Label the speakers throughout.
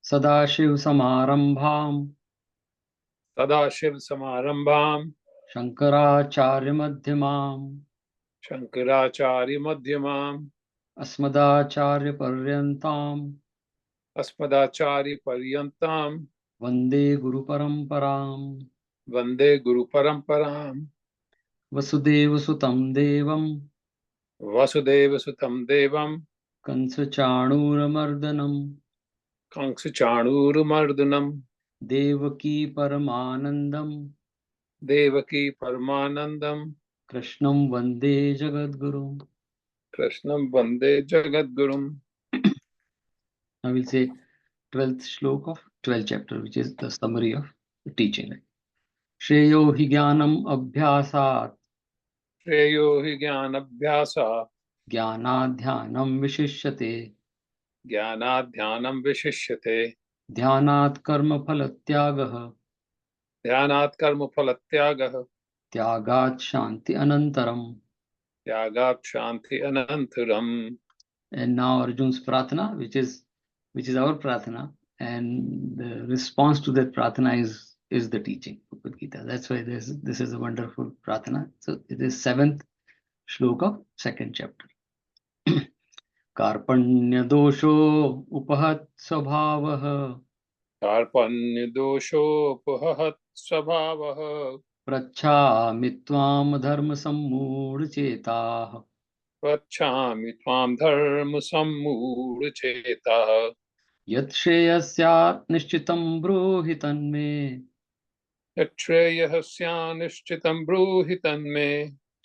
Speaker 1: सदाशिवसमारम्भाम्
Speaker 2: सदाशिवसमारम्भाम्
Speaker 1: शङ्कराचार्यमध्यमाम्
Speaker 2: शङ्कराचार्यमध्यमाम्
Speaker 1: अस्मदाचार्यपर्यन्ताम्
Speaker 2: अस्मदाचार्यपर्यन्ताम्
Speaker 1: वन्दे गुरुपरम्पराम्।
Speaker 2: वन्दे गुरुपरम्पराम्।
Speaker 1: वसुदेवसुतं देवम्
Speaker 2: वसुदेवसुतं देवम्
Speaker 1: कंसचाणूरमर्दनम्
Speaker 2: कंसचाणूरमर्दनम्
Speaker 1: देवकी परमानन्दम्
Speaker 2: देवकी परमानन्दम्
Speaker 1: कृष्णं वन्दे जगद्गुरुम्।
Speaker 2: कृष्णं वन्दे जगद्गुरुम्।
Speaker 1: Now we'll say 12th श्लोक of 12th chapter, which is the summary of the teaching. श्रेयो हि ज्ञानम् अभ्यासात्
Speaker 2: श्रेयो हि ज्ञानाभ्यासात्
Speaker 1: ज्ञानाध्यानं विशिष्यते
Speaker 2: ज्ञानाध्यानं विशिष्यते
Speaker 1: ध्यानात् कर्मफलत्यागः
Speaker 2: ध्यानात् कर्मफलत्यागः
Speaker 1: त्यागात् शान्ति अनन्तरम्।
Speaker 2: त्यागात् शान्ति अनन्तरम्।
Speaker 1: And now Arjun's Pratana, which is our Pratana, and the response to that Pratana is the teaching of Bhagavad Gita. That's why this is a wonderful Pratana. So it is 7th श्लोक of 2nd chapter. कार्पण्यदोषो उपहत स्वभावः
Speaker 2: कार्पण्यदोषोपहत स्वभावः
Speaker 1: पृच्छामि त्वां धर्मसम्मूढचेताः
Speaker 2: पृच्छामि त्वां धर्मसम्मूढचेताः
Speaker 1: यत् श्रेयस्यात् निश्चितं ब्रूहि तन्मे
Speaker 2: यच्छ्रेयः स्यान्निश्चितं ब्रूहि तन्मे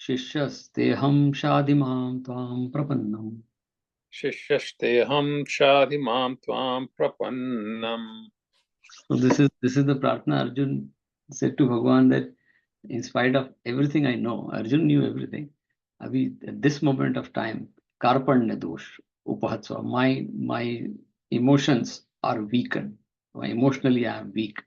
Speaker 1: शिष्यस्तेऽहं शाधिमां त्वां प्रपन्नम्।
Speaker 2: शिष्यस्तेऽहं शाधि मां त्वां प्रपन्नम्।
Speaker 1: So this is the Pratna Arjun said to Bhagavan, that in spite of everything I know, Arjun knew everything. Abhi, at this moment of time, Karpanya dosh, Upahatsva, my emotions are weakened. Emotionally, I am weak.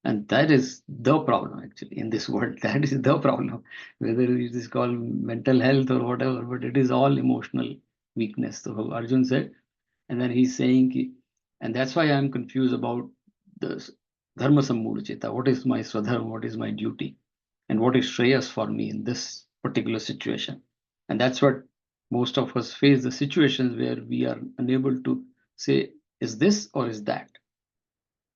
Speaker 1: And that is the problem actually in this world. That is the problem. Whether it is called mental health or whatever, but it is all emotional weakness. So Arjun said, and then he's saying, and that's why I'm confused about the dharma sammudachita. What is my swadharma? What is my duty? And what is shreyas for me in this particular situation? And that's what most of us face, the situations where we are unable to say, is this or is that?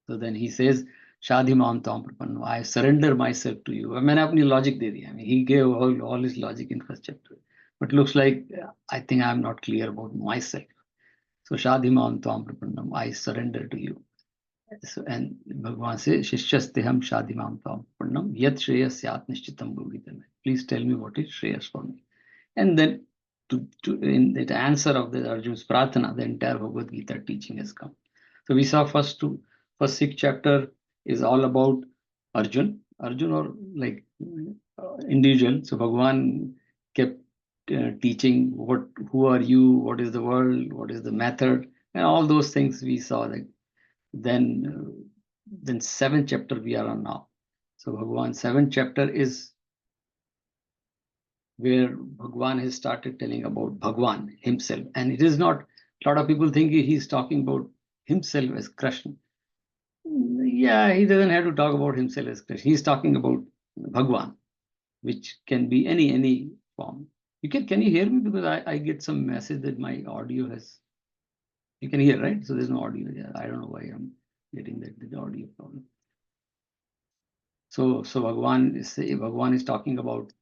Speaker 1: So then he says, Shadhi Mam Tam Prapanno, I surrender myself to you. I mean, apni logic de diya. I mean, he gave all his logic in first chapter. But looks like I think I'm not clear about myself. So Shadhi Mam Tam Prapannam, I surrender to you. So, and Bhagavan says, Shishyasteham Shadhi Mam Tam Prapannam, Yat Shreyas Yat Nishchitam Bhuvitam. Please tell me what is Shreyas for me. And then in the answer of the Arjun's Pratana, the entire Bhagavad Gita teaching has come. So we saw first 6 chapter is all about Arjun or like individual. So Bhagavan kept teaching who are you, what is the world, what is the method, and all those things we saw. That then 7th chapter we are on now. So Bhagavan 7th chapter is where Bhagwan has started telling about Bhagwan himself. And it is not, a lot of people think he's talking about himself as Krishna. Yeah, he doesn't have to talk about himself as Krishna. He's talking about Bhagwan, which can be any form. Can you hear me? Because I get some message that my audio has, you can hear, right? So there's no audio. Yeah, I don't know why I'm getting the audio problem. So Bhagwan is talking about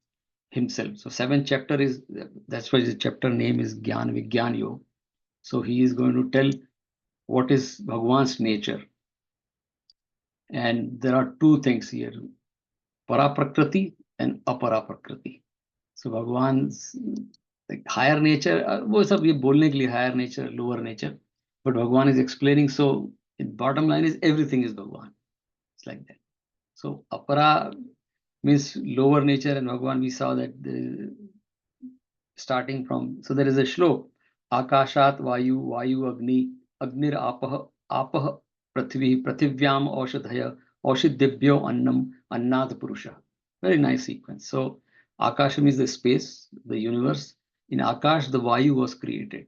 Speaker 1: himself. So 7th chapter is, that's why the chapter name is Gyan Vigyan Yoga. So he is going to tell what is Bhagwan's nature. And there are two things here, Paraprakriti and Aparaprakriti. So Bhagwan's like higher nature, वो सब ये बोलने के लिए higher nature, lower nature, but Bhagwan is explaining. So bottom line is everything is Bhagwan. It's like that. So apara means lower nature, and Bhagwan, we saw that starting from, so there is a shlok, Akashat Vayu, Vayu Agni, Agnir Apah, Apah Prithvi, Prithivyam Aushadhaya, Aushidibhyo Annam, Annad Purusha. Very nice sequence. So Akasham is the space, the universe. In Akash, the Vayu was created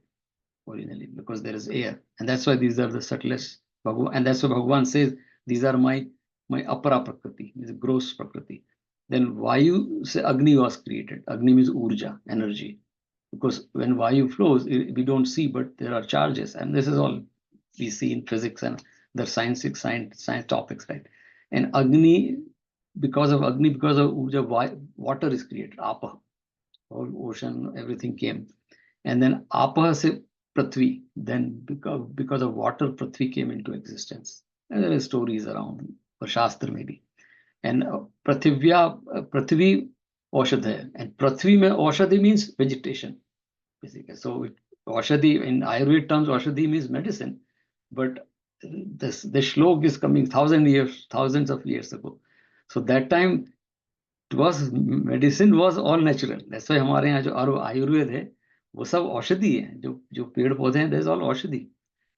Speaker 1: originally because there is air. And that's why these are the subtlest. And that's why Bhagavan says, these are my apara prakriti, is gross prakriti. Then Vayu, say Agni was created. Agni means Urja, energy. Because when Vayu flows, we don't see, but there are charges. And this is all we see in physics and the science topics, right? And Agni, because of Urja, water is created, Apa. All ocean, everything came. And then Apa se Prithvi, then because of water, Prithvi came into existence. And there are stories around, or Shastra maybe. And Prithvi Aushadha. And Prithvi mein Aushadhi means vegetation, basically. So Aushadhi, in Ayurveda terms, Aushadhi means medicine. But the shlok is coming thousands of years ago. So that time, medicine was all natural. That's why हमारे यहाँ जो आयुर्वेद है वो सब औषधि है, जो पेड़ पौधे हैं, there's all औषधि.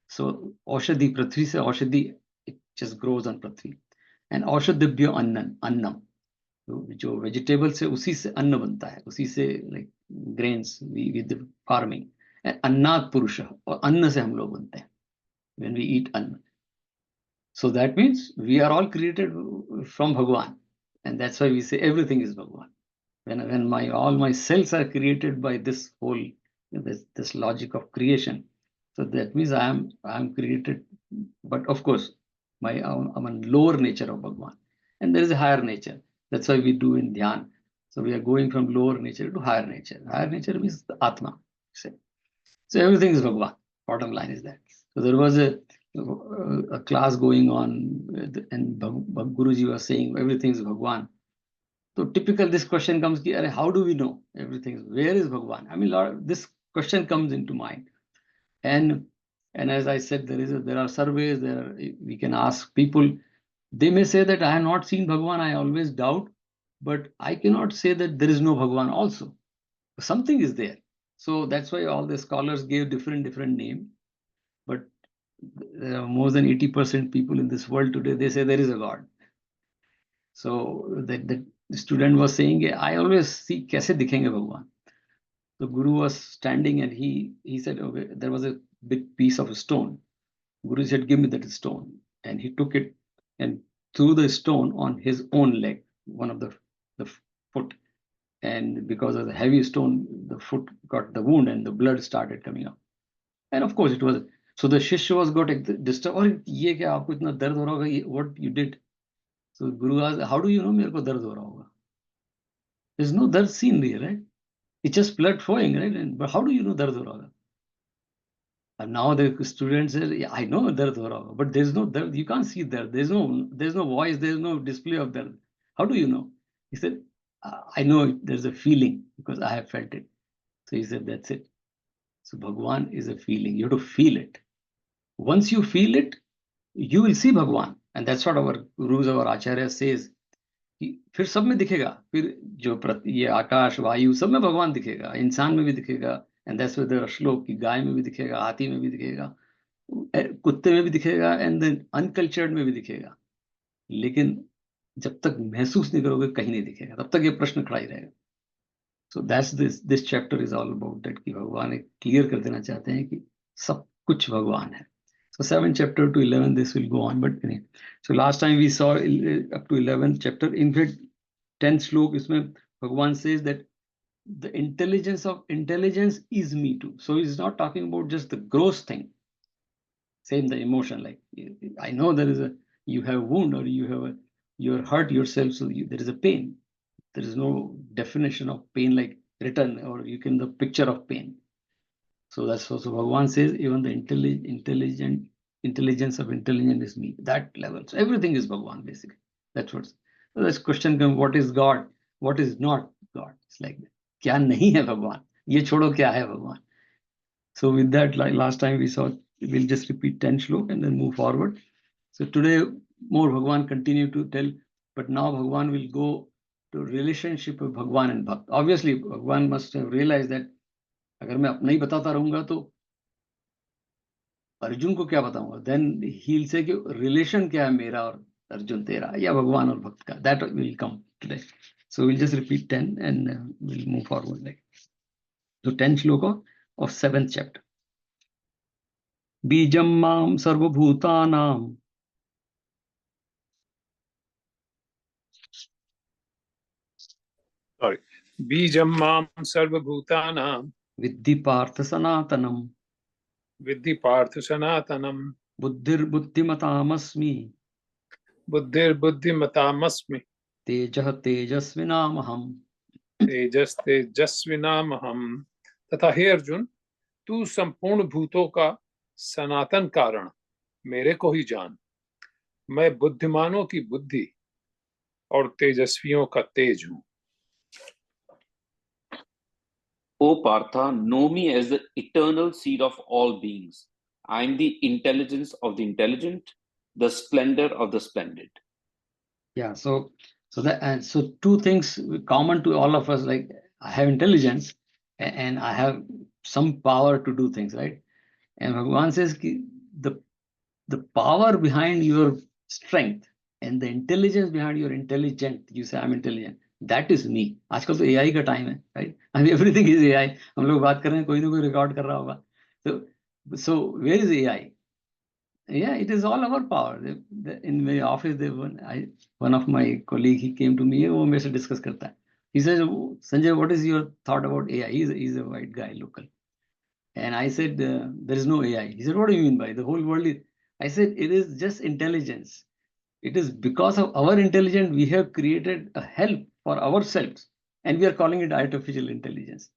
Speaker 1: So औषधि, पृथ्वी से औषधि, it just grows on Prithvi. And औषधिभ्यो अन्नम, जो वेजिटेबल से उसी से अन्न बनता है, उसी से like grains with farming. And अन्नाद पुरुष, और अन्न से हम लोग बनते हैं when we eat अन्न. So that means we are all created from Bhagwan, and that's why we say everything is Bhagwan. When all my cells are created by this whole this logic of creation, so that means I am created. But of course, I'm a lower nature of Bhagwan, and there is a higher nature. That's why we do in Dhyan. So we are going from lower nature to higher nature. Higher nature means the Atma. So everything is Bhagwan. Bottom line is that. So there was a class going on, and Guruji was saying everything is Bhagwan. So typical this question comes, how do we know everything? Where is Bhagwan? I mean, this question comes into mind. And as I said, there are surveys, we can ask people. They may say that I have not seen Bhagwan, I always doubt, but I cannot say that there is no Bhagwan also. Something is there. So that's why all the scholars gave different name. But there are more than 80% people in this world today, they say there is a God. So the student was saying, I always see kaise dikhenge Bhagwan. The Guru was standing and he said, okay, there was a big piece of stone. Guru said, give me that stone. And he took it and threw the stone on his own leg, one of the foot. And because of the heavy stone, the foot got the wound and the blood started coming out. And of course it was, so the Shishya was got disturbed. Oh, ye kya, aapko itna dard ho raha hoga, what you did? So Guru asked, how do you know mere ko dard ho raha hoga? There's no dard seen here, right? It's just blood flowing, right? But how do you know dard ho raha hoga? And now the students say, yeah, I know dard ho raha hoga, but there's no dard, you can't see dard. There's no voice, there's no display of dard. How do you know? He said, I know there's a feeling because I have felt it. So he said, that's it. So Bhagwan is a feeling. You have to feel it. Once you feel it, you will see Bhagwan. And that's what our gurus, our acharya says. फिर सब में दिखेगा, फिर जो ये आकाश वायु सब में भगवान दिखेगा, इंसान में भी दिखेगा. And that's why there are shloka कि गाय में भी दिखेगा, हाथी में भी दिखेगा, कुत्ते में भी दिखेगा, एंड देन अनकल्चर्ड में भी दिखेगा. लेकिन जब तक महसूस नहीं करोगे कहीं नहीं दिखेगा, तब तक ये प्रश्न खड़ा ही रहेगा. So that's this chapter is all about that कि भगवान क्लियर कर देना चाहते हैं कि सब कुछ भगवान है. So 7 chapter to 11, this will go on. But so last time we saw up to 11th chapter. In fact, 10th slok, isme Bhagwan says that the intelligence is me too. So he's not talking about just the gross thing. Same the emotion, like I know you have a wound or you're hurt yourself, so there is a pain. There is no definition of pain like written or the picture of pain. So that's also Bhagwan says, even the intelligence of intelligence is me. That level. So everything is Bhagwan, basically. That's what. So this question comes, what is God? What is not God? It's like that. Kya nahi hai Bhagwan? ये छोड़ो क्या है भगवान. So with that, like last time we saw, we'll just repeat 10 shlok and then move forward. So today more Bhagwan continue to tell, but now Bhagwan will go to relationship of Bhagwan and Bhakt. Obviously Bhagwan must have realized that अगर मैं अपना ही बताता रहूंगा तो अर्जुन को क्या बताऊंगा. Then he'll say कि relation क्या है मेरा और अर्जुन तेरा या भगवान और भक्त का. That will come today. So we'll just repeat 10 and we'll move forward. Like so 10 shloka of 7th chapter. बीजं मां सर्वभूतानां
Speaker 2: Sorry. Bijam mam sarvabhutanam
Speaker 1: विद्धि Partha सनातनम
Speaker 2: viddhi partha sanatanam
Speaker 1: बुद्धिर्बुद्धिमतामस्मि
Speaker 2: buddhir buddhimatamasmi
Speaker 1: तेजः तेजस्विनामहम्.
Speaker 2: तेजस तेजस्विनामहम. तथा हे अर्जुन, तू संपूर्ण भूतों का सनातन कारण मेरे को ही जान. मैं बुद्धिमानों की बुद्धि और तेजस्वियों का तेज हूँ.
Speaker 3: O Partha, know me as the eternal seed of all beings. I am the intelligence of the intelligent, the splendor of the splendid.
Speaker 1: Yeah, so that, and so two things common to all of us, like I have intelligence and I have some power to do things, right? And Bhagavan says ki the power behind your strength and the intelligence behind your intelligent, you say I'm intelligent, that is me. आजकल तो AI का time है, right? I mean everything is AI. हम लोग बात कर रहे हैं, कोई ना कोई रिकॉर्ड कर रहा होगा. So where is AI? Yeah, it is all our power. In my office, one of my colleague, he came to me, वो मेरे से discuss करता है. He says, Sanjay, what is your thought about AI? He's a white guy, local. And I said, there is no AI. He said, what do you mean by the whole world is? I said, it is just intelligence. It is because of our intelligence, we have created a help for ourselves. And we are calling it artificial intelligence.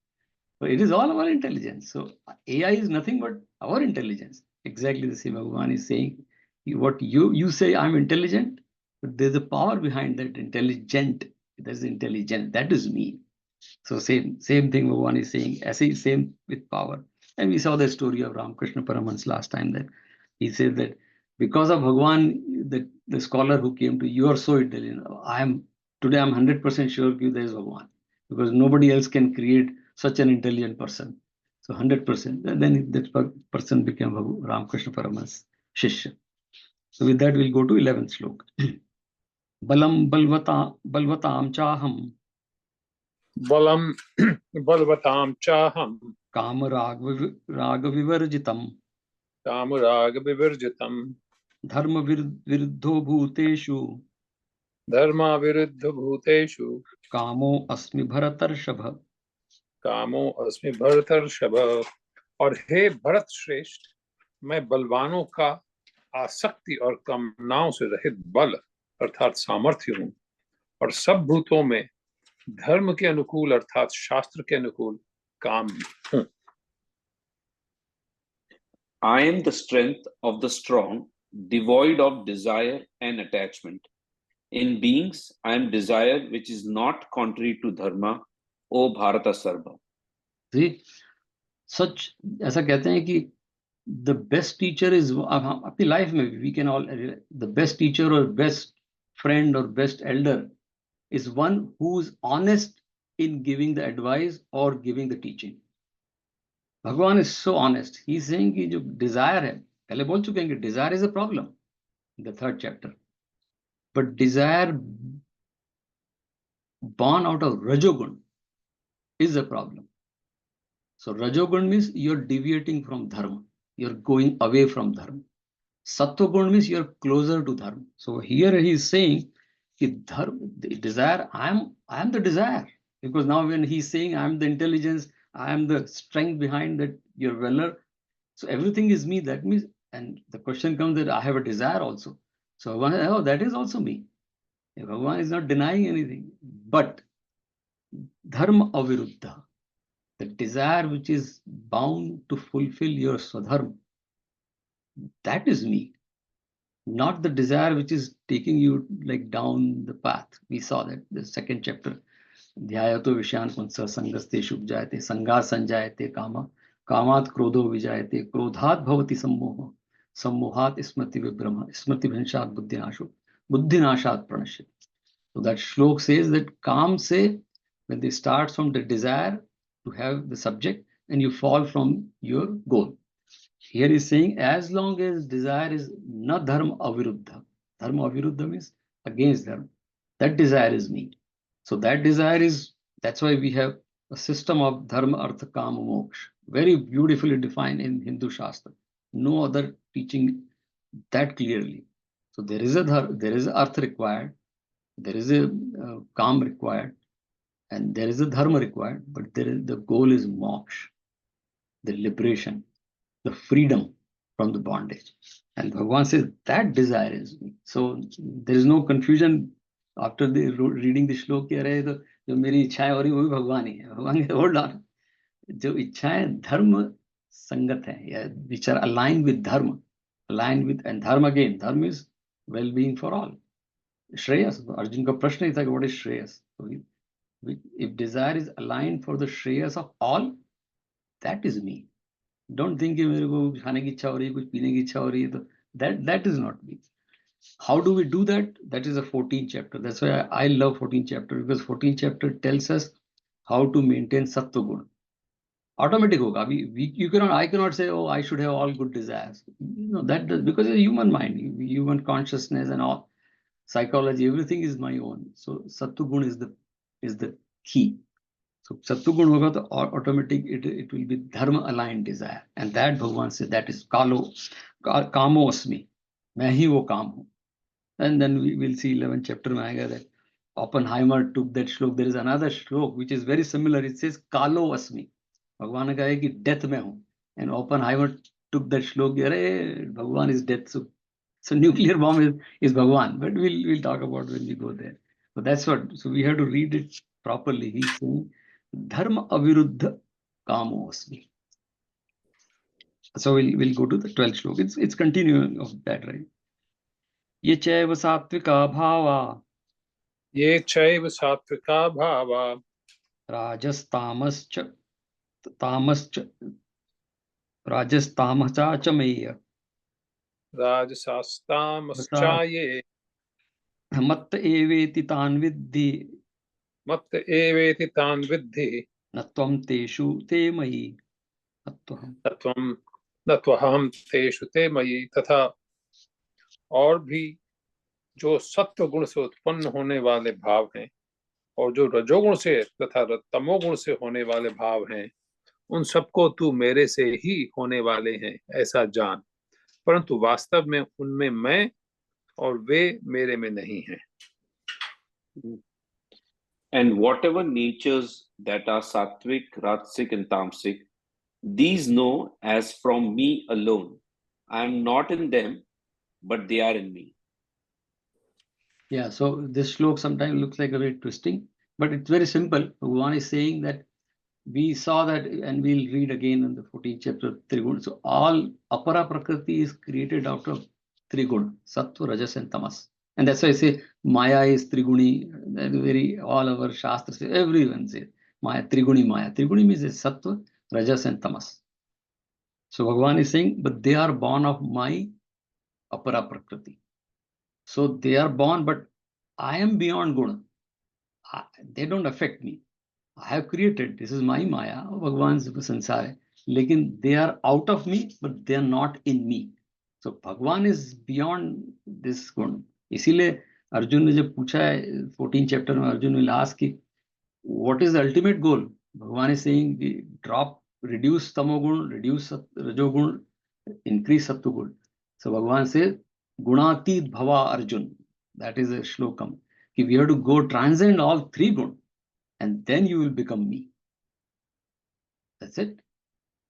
Speaker 1: So it is all our intelligence. So AI is nothing but our intelligence. Exactly the same Bhagavan is saying. What you say, I'm intelligent, but there's a power behind that intelligent. There's intelligent. That is me. So same thing Bhagavan is saying. Same with power. And we saw the story of Ramakrishna Paramahans last time, that he said that because of Bhagavan, the scholar who came to you are so intelligent. Today I'm 100% sure there is Bhagavan, because nobody else can create such an intelligent person. So 100%. Then that person became Ramakrishna Paramahans Shishya. So with that we'll go to 11th slok. Balam balvatam chaham
Speaker 2: बलम बलवताम चाहम
Speaker 1: काम राग विवर्जितम
Speaker 2: काम राग विवर्जितम
Speaker 1: धर्म विरुद्धो भूतेषु
Speaker 2: धर्मा विरुद्ध भूतेषु
Speaker 1: कामो अस्मि भरतर्षभ.
Speaker 2: कामो अस्मि भरतर्षभ. और हे भरत श्रेष्ठ, मैं बलवानों का आसक्ति और कामनाओं से रहित बल अर्थात सामर्थ्य हूँ, और सब भूतों में धर्म के अनुकूल अर्थात शास्त्र के अनुकूल काम हूँ.
Speaker 3: I am the strength of the strong, devoid of desire and attachment. In beings, I am desire which is not contrary to dharma, O Bharata Sarva.
Speaker 1: See, such ऐसा कहते हैं कि the best teacher is, अपनी life में we can all, the best teacher or best friend or best elder is one who is honest in giving the advice or giving the teaching. भगवान is so honest. He is saying कि जो desire है, पहले बोल चुके हैं कि desire is a problem in the 3rd chapter. But desire born out of Rajogun is a problem. So Rajogun means you're deviating from dharma. You're going away from dharma. Sattvagun means you're closer to dharma. So here he is saying that dharma, the desire, I am the desire. Because now when he's saying I'm the intelligence, I am the strength behind that, your valor. So everything is me. That means, and the question comes that I have a desire also. So oh, that is also me. Bhagavan is not denying anything. But dharma aviruddha, the desire which is bound to fulfill your swadharma, that is me. Not the desire which is taking you like down the path. We saw that the 2nd chapter, ध्यायतो विषयान् पुंसः संगस्तेषु उपजायते संगात् संजायते कामः कामात् क्रोधो विजायते क्रोधात् भवति सम्मोहः सम्मोहात् स्मृति विभ्रमः स्मृतिभ्रंशात् बुद्धिनाशो बुद्धिनाशात् प्रणश्यति. So that shlok says that काम से, when they start from the desire to have the subject and you fall from your goal. Here is saying as long as desire is na dharma aviruddha. Dharma aviruddha means against dharma. That desire is me. So that desire is, that's why we have a system of dharma, artha, kama, moksha. Very beautifully defined in Hindu Shastra. No other teaching that clearly. So there is a artha required, there is a kam required, and there is a dharma required, but the goal is moksha, the liberation, the freedom from the bondage. And Bhagavan says that desire is me. So there is no confusion after reading the shlok. जो मेरी इच्छाएं हो रही वो भी भगवान ही है. भगवान के होल्ड ऑन, जो इच्छाएं धर्म संगत है या which are aligned with dharma, aligned with, and dharma again, dharma is well-being for all. Shreyas, Arjun का प्रश्न ही था कि what is Shreyas? So if desire is aligned for the Shreyas of all, that is me. Don't think कि मेरे को खाने की इच्छा हो रही है, कुछ पीने की इच्छा हो रही है, तो that is not me. How do we do that? That is a 14th chapter. That's why I love 14th chapter, because 14th chapter tells us how to maintain sattva guna. Automatic hoga. I cannot say, oh, I should have all good desires. No, that does, because it's a human mind, human consciousness and all psychology, everything is my own. So sattva guna is the key. So sattva guna hoga to automatic it will be dharma aligned desire, and that Bhagavan says that is kamo asmi. मैं ही वो काम हूँ. And then we will see 11th chapter में आएगा that Oppenheimer took that shlok. There is another shlok which is very similar. It says Kalo Asmi. भगवान ने कहा है कि death में हूँ. And Oppenheimer took that shlok. अरे भगवान is death. So nuclear bomb is Bhagwan. But we'll talk about when we go there. So that's what. So we have to read it properly. He's saying Dharma aviruddha kamo asmi. So we'll go to the 12th shlok. It's continuing of that, right? ये चैव सात्विका भावा
Speaker 2: ये चैव सात्विका भावा
Speaker 1: राजस्तामश्च राजस्तामश्चाचमेय
Speaker 2: राजसास्तामश्चाये
Speaker 1: मत्त एवेति तान् विद्धि
Speaker 2: मत्त एवेति तान् विद्धि
Speaker 1: न त्वं तेषु ते मयि
Speaker 2: न त्वहं तेषु ते मयि. तथा और भी जो सत्व गुण से उत्पन्न होने वाले भाव हैं और जो रजोगुण से तथा तमोगुण से होने वाले भाव हैं, उन सबको तू मेरे से ही होने वाले हैं ऐसा जान, परंतु वास्तव में उनमें मैं और वे मेरे में नहीं हैं.
Speaker 3: And whatever natures that are sattvic, rajasic and tamasic, these know as from me alone. I am not in them, but they are in me.
Speaker 1: Yeah, so this shlok sometimes looks like a bit twisting, but it's very simple. Bhagavan is saying that we saw that, and we'll read again in the 14th chapter, Triguna. So all apara prakriti is created out of Triguna, Sattva, Rajas and Tamas. And that's why I say Maya is Triguni. All our Shastras, everyone says Maya, Triguni Maya. Triguni means Sattva, Rajas and Tamas. So Bhagavan is saying, but they are born of my apara prakriti. So they are born, but I am beyond Guna. They don't affect me. I have created, this is my Maya, Bhagwan's sansar. Lekin they are out of me, but they are not in me. So Bhagwan is beyond this Guna. इसीलिए अर्जुन ने जब पूछा है 14th chapter में, Arjun will ask कि what is the ultimate goal? Bhagwan is saying drop, reduce tamogun, reduce rajogun, increase sattvagun. So Bhagwan says Gunatit Bhava Arjun. That is a shlokam. We have to go transcend all three gun, and then you will become me. That's it.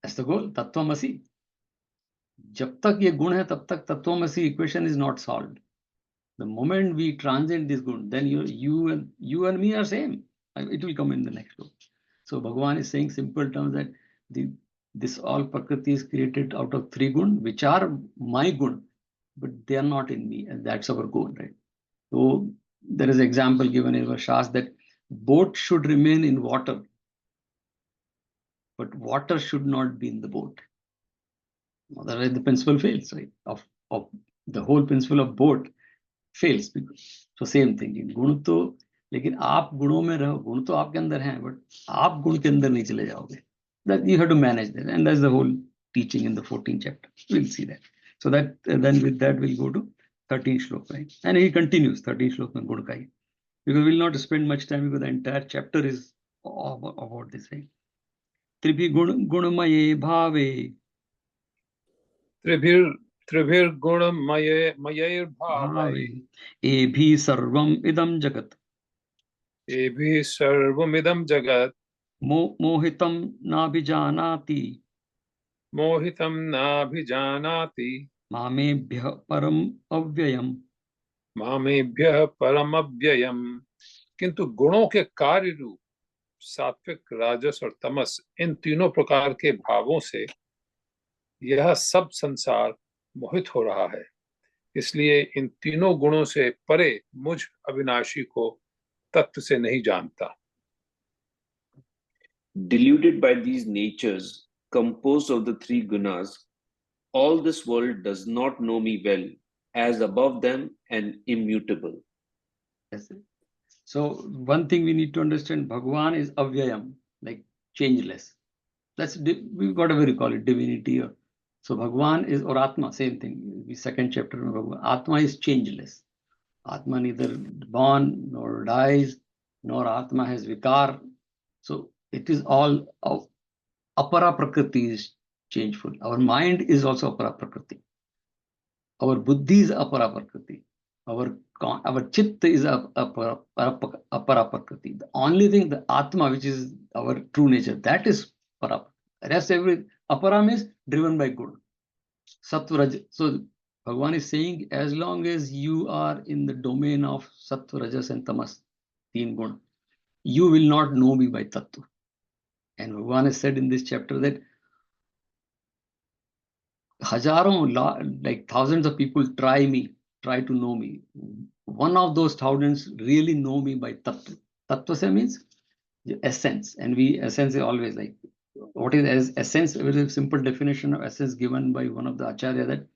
Speaker 1: That's the goal. Tattvamasi. Jab tak ye gun hai, tab tak Tattvamasi equation is not solved. The moment we transcend this gun, then you and me are same. It will come in the next book. So Bhagavan is saying simple terms that this all prakriti is created out of three gun, which are my gun, but they are not in me, and that's our goal, right? So there is an example given in our Shastra that boat should remain in water, but water should not be in the boat. Otherwise, the principle fails, right? Of the whole principle of boat fails. So same thing. गुण तो, लेकिन आप गुणों में रहो, गुण तो आपके अंदर हैं, but आप गुण के अंदर नहीं चले जाओगे. That you have to manage that, and that's the whole teaching in the 14th chapter. We'll see that. So that then with that we'll go to 13th shlok, right? And he continues 13th shlok में गुण का ही, because we'll not spend much time because the entire chapter is about this, right? त्रिभि गुण गुणमये भावे
Speaker 2: त्रिभिर्गुणमयैर्भावै
Speaker 1: एभिः सर्वम् इदं जगत्
Speaker 2: एभिः सर्वमिदं जगत्
Speaker 1: मोहितं नाभिजानाति
Speaker 2: मोहितं नाभिजानाति
Speaker 1: मामेभ्यः परम् अव्ययम्.
Speaker 2: मामेभ्यः परमव्ययम्. किंतु गुणों के कार्य रूप सात्विक, राजस और तमस, इन तीनों प्रकार के भावों से यह सब संसार मोहित हो रहा है. इसलिए इन तीनों गुणों से परे मुझ अविनाशी को तत्व से नहीं जानता.
Speaker 3: Deluded by these natures composed of the three gunas, all this world does not know me well, as above them and immutable.
Speaker 1: Yes. So one thing we need to understand, Bhagwan is avyayam, like changeless. We've got to call it divinity. So Bhagwan is, or Atma, same thing. The second chapter of Bhagwan. Atma is changeless. Atma neither born nor dies, nor Atma has vikar. So it is all apara prakriti is changeful. Our mind is also apara prakriti. Our buddhi is apara prakriti. Our chitta is apara prakriti. The only thing, the Atma, which is our true nature, that is para. Rest every apara means driven by good. Sattva Rajas. So Bhagavan is saying, as long as you are in the domain of Sattva, Rajas and Tamas, teen gun, you will not know me by Tattva. And Bhagavan has said in this chapter that hajaron, like thousands of people try to know me. One of those thousands really know me by Tattva. Tattva se means essence. And essence is always like, what is essence? A very simple definition of essence given by one of the Acharya, that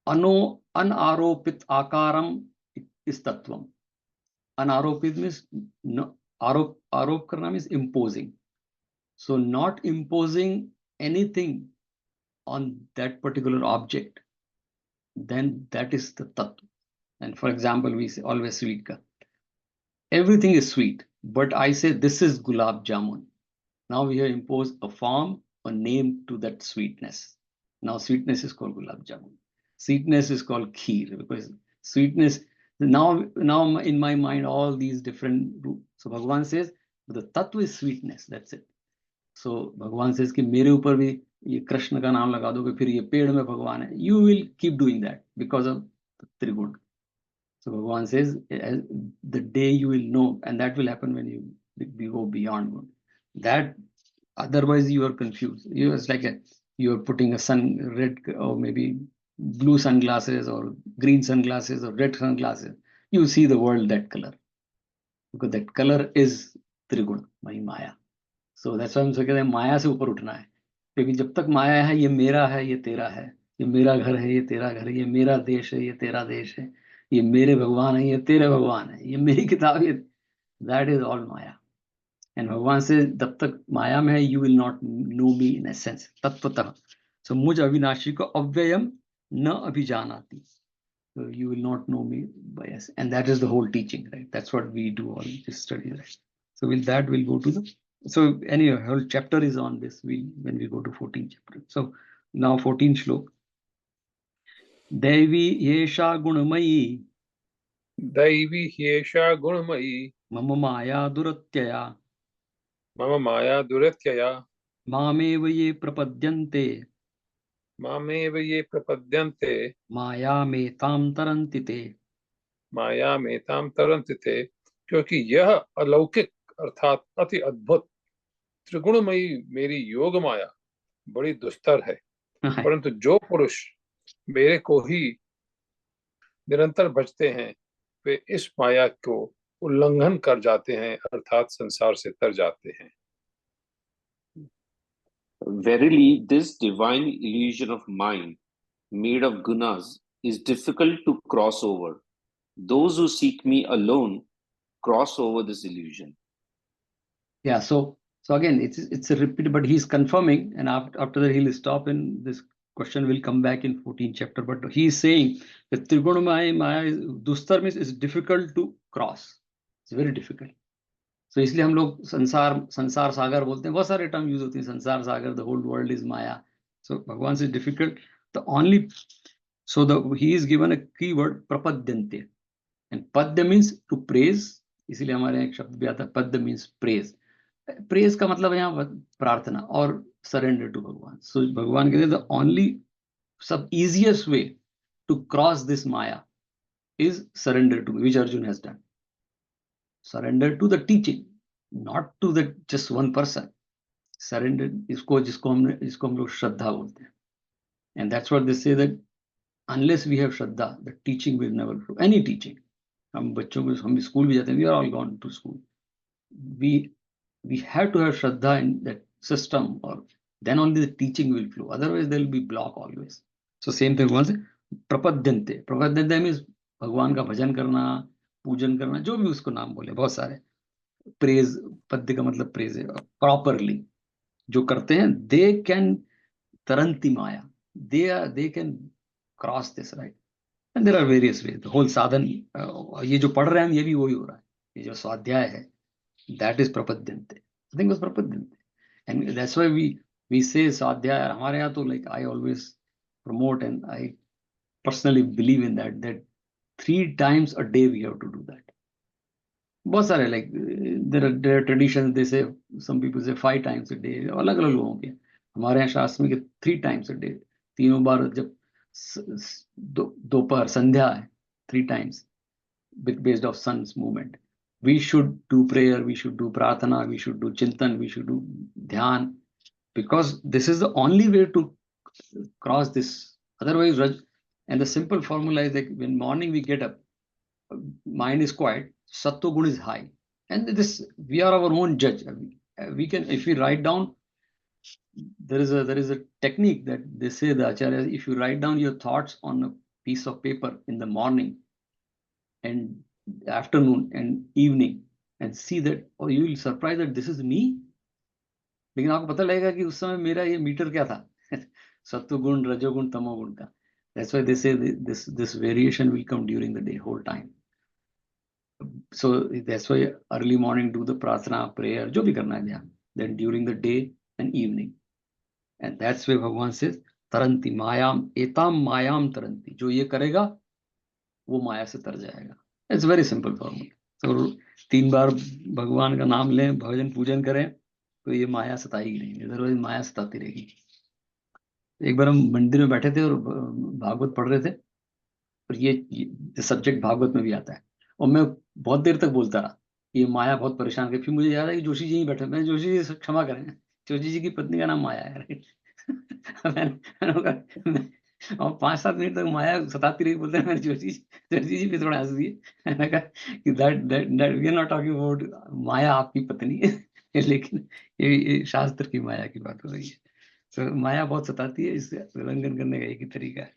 Speaker 1: anaropit akaram is tattvam. Anaropit means no, arop karna means imposing. So not imposing anything on that particular object, then that is the tattva. And for example, we say always sweet ka. Everything is sweet, but I say this is gulab jamun. Now we have imposed a form, a name to that sweetness. Now sweetness is called gulab jamun. Sweetness is called kheer, because sweetness, now in my mind, all these different. So Bhagavan says, the tattva is sweetness, that's it. So Bhagavan says कि मेरे ऊपर भी ये कृष्ण का नाम लगा दोगे, फिर ये पेड़ में भगवान है. You will keep doing that because of Triguna. So Bhagavan says, the day you will know, and that will happen when you go beyond good. That otherwise you are confused. It's like you are putting a red or maybe blue sunglasses or green sunglasses or red sunglasses. You see the world that color, because that color is Triguna, Maya. So that's why हम कहते हैं माया से ऊपर उठना है, क्योंकि जब तक माया है, ये मेरा है, ये तेरा है, ये मेरा घर है, ये तेरा घर है, ये मेरा देश है, ये तेरा देश है, ये मेरे भगवान है, ये तेरे भगवान है, ये मेरी किताब है, that is all Maya. And Bhagavan says, जब तक माया में है, you will not know me in essence, तत्वतः. So मुझ अविनाशी को अव्ययम न अभिजानाति. So you will not know me by essence. And that is the whole teaching, right? That's what we do all this study, right? So with that, we'll go to the. So anyway, whole chapter is on this. When we go to 14th chapter. So now 14th shlok. Devi yesha gunamayi.
Speaker 2: दैवी ह्येषा गुणमयी
Speaker 1: Mama maya duratyaya.
Speaker 2: मम माया दुरत्यया
Speaker 1: Mamev ye prapadyante.
Speaker 2: मामेव ये प्रपद्यन्ते
Speaker 1: Maya metam tarantite.
Speaker 2: माया में ताम तरन्ति ते. क्योंकि यह अलौकिक अर्थात अति अद्भुत त्रिगुणमयी मेरी योग माया बड़ी दुस्तर है, परंतु जो पुरुष मेरे को ही निरंतर भजते हैं, वे इस माया को उल्लंघन कर जाते हैं, अर्थात संसार से तर जाते हैं।
Speaker 3: Verily, this divine illusion of mind, made of gunas, is difficult to cross over. Those who seek me alone cross over this illusion.
Speaker 1: Yeah, so again, it's a repeat, but he's confirming, and after that he'll stop, and this question will come back in 14th chapter. But he's saying that Trigonomaya Maya Dustar means is difficult to cross. It's very difficult. So इसलिए हम लोग संसार सागर बोलते हैं, बहुत सारे term use होते हैं, संसार सागर, the whole world is Maya. So Bhagwan is difficult. The only he is given a keyword prapadyante, and padya means to praise. इसीलिए हमारे यहाँ एक शब्द भी आता है, padya means praise. प्रेज का मतलब है यहाँ प्रार्थना और सरेंडर टू भगवान. सो भगवान कहते हैं द ओनली सब easiest way to cross this maya is surrender to me, which Arjun has done. Surrender to the teaching, not to the just one person. Surrender इसको जिसको हम लोग श्रद्धा बोलते हैं. And that's what they say, that unless we have shraddha, the teaching will never flow. Any teaching. हम बच्चों को, हम स्कूल भी जाते हैं, we are all gone to school. We have to have shraddha in that system, or then only the teaching will flow. Otherwise, there will be block always. So same thing once, prapadyante. Prapadyante means भगवान का भजन करना, पूजन करना, जो भी उसको नाम बोले, बहुत सारे. प्रेज, पद्य का मतलब प्रेज है. प्रॉपरली जो करते हैं, they can taranti maya. They can cross this, right? And there are various ways. The whole sadhan, ये जो पढ़ रहे हैं हम, ये भी वही हो रहा है. ये जो स्वाध्याय है, that is prapadyante. I think it was prapadyante. And that's why we say Sadhyaya. हमारे यहाँ तो, like, I always promote, and I personally believe in that 3 times a day we have to do that. बहुत सारे, like, there are traditions, they say, some people say 5 times a day. अलग अलग लोगों के. हमारे यहाँ शास्त्र में 3 times a day. 3 बार जब दोपहर संध्या है, 3 times based of sun's movement. We should do prayer, we should do pratana, we should do chintan, we should do dhyan, because this is the only way to cross this. Otherwise, and the simple formula is like, when morning we get up, mind is quiet, sattva gun is high, and this, we are our own judge. We can, if we write down, there is a technique that they say, the acharyas, if you write down your thoughts on a piece of paper in the morning and afternoon and evening, and see that, or you will surprise that this is me. लेकिन आपको पता लगेगा कि उस समय मेरा ये metre क्या था, सत्वगुण, रजोगुण, तमोगुण का. That's why they say this variation will come during the day, whole time. So that's why early morning do the prarthana, prayer, जो भी करना है ध्यान. Then during the day and evening, and that's why Bhagwan says taranti mayam, etam mayam taranti. जो ये करेगा वो माया से तर जाएगा. It's very simple formula. So 3 बार भगवान का नाम लें, भजन पूजन करें, तो ये माया सताएगी नहीं. अदरवाइज माया सताती रहेगी. एक बार हम मंदिर में बैठे थे और भागवत पढ़ रहे थे, और ये सब्जेक्ट भागवत में भी आता है, और मैं बहुत देर तक बोलता रहा. ये माया बहुत परेशान कर. फिर मुझे याद है कि जोशी जी ही बैठे. मैं, जोशी जी क्षमा करें, जोशी जी की पत्नी का नाम माया है, राइट. और 5-7 मिनट तक माया सताती रही. बोलते हैं, मैंने जोशी जी भी थोड़ा हंस दिए. मैंने कहा कि that we are not talking about Maya आपकी पत्नी, लेकिन ये शास्त्र की माया की बात हो रही है. So माया बहुत सताती है, इससे उल्लंघन करने का एक ही तरीका है.